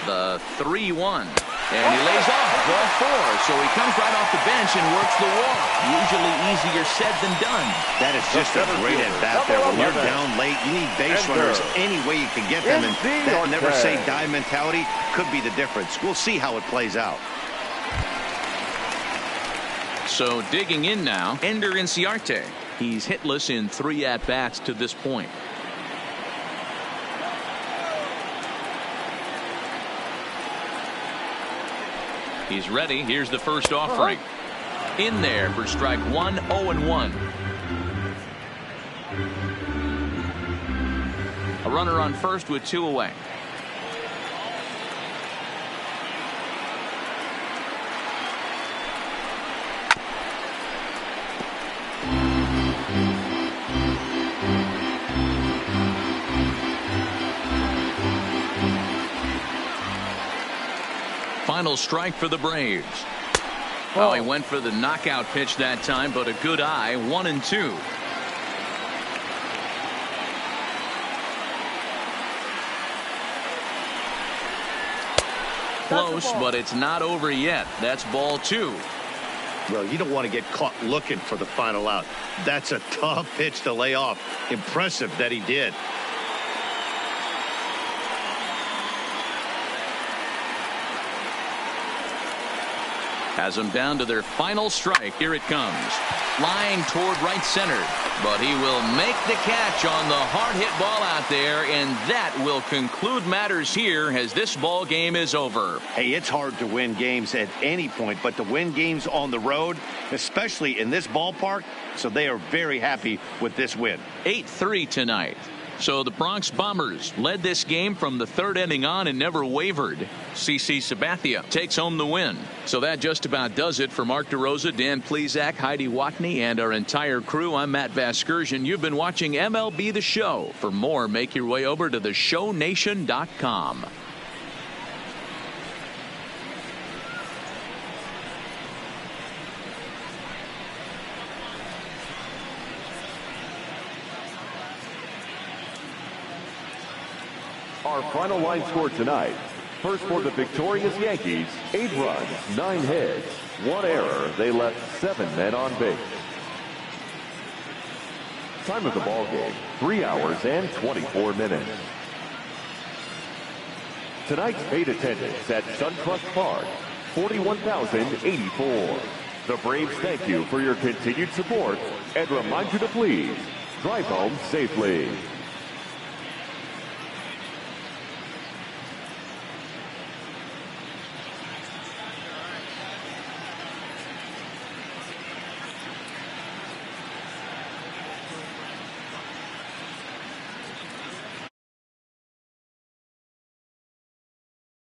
[SPEAKER 7] The 3-1. And he lays off ball 4, so he comes right off the bench and works the walk. Usually easier said than done.
[SPEAKER 2] That is just a great at bat there. When you're down late, you need base runners any way you can get them, and that never say die mentality could be the difference. We'll see how it plays out.
[SPEAKER 7] So digging in now, Ender Inciarte. He's hitless in 3 at-bats to this point. He's ready. Here's the first offering. In there for strike 1, 0-1. A runner on first with 2 away. Final strike for the Braves. Oh, he went for the knockout pitch that time, but a good eye. 1-2. Close, but it's not over yet. That's ball 2.
[SPEAKER 2] Well, you don't want to get caught looking for the final out. That's a tough pitch to lay off. Impressive that he did.
[SPEAKER 1] Has them down to their final strike. Here it comes. Line toward right center. But he will make the catch on the hard hit ball out there, and that will conclude matters here as this ball game is over.
[SPEAKER 2] Hey, it's hard to win games at any point, but to win games on the road, especially in this ballpark, so they are very happy with this win.
[SPEAKER 1] 8-3 tonight. So the Bronx Bombers led this game from the third inning on and never wavered. CC Sabathia takes home the win. So that just about does it for Mark DeRosa, Dan Plesac, Heidi Watney, and our entire crew. I'm Matt Vasgersian. You've been watching MLB The Show. For more, make your way over to theshownation.com.
[SPEAKER 3] Our final line score tonight. First for the victorious Yankees, 8 runs, 9 hits, 1 error. They left 7 men on base. Time of the ball game, 3 hours and 24 minutes. Tonight's paid attendance at SunTrust Park, 41,084. The Braves thank you for your continued support and remind you to please drive home safely.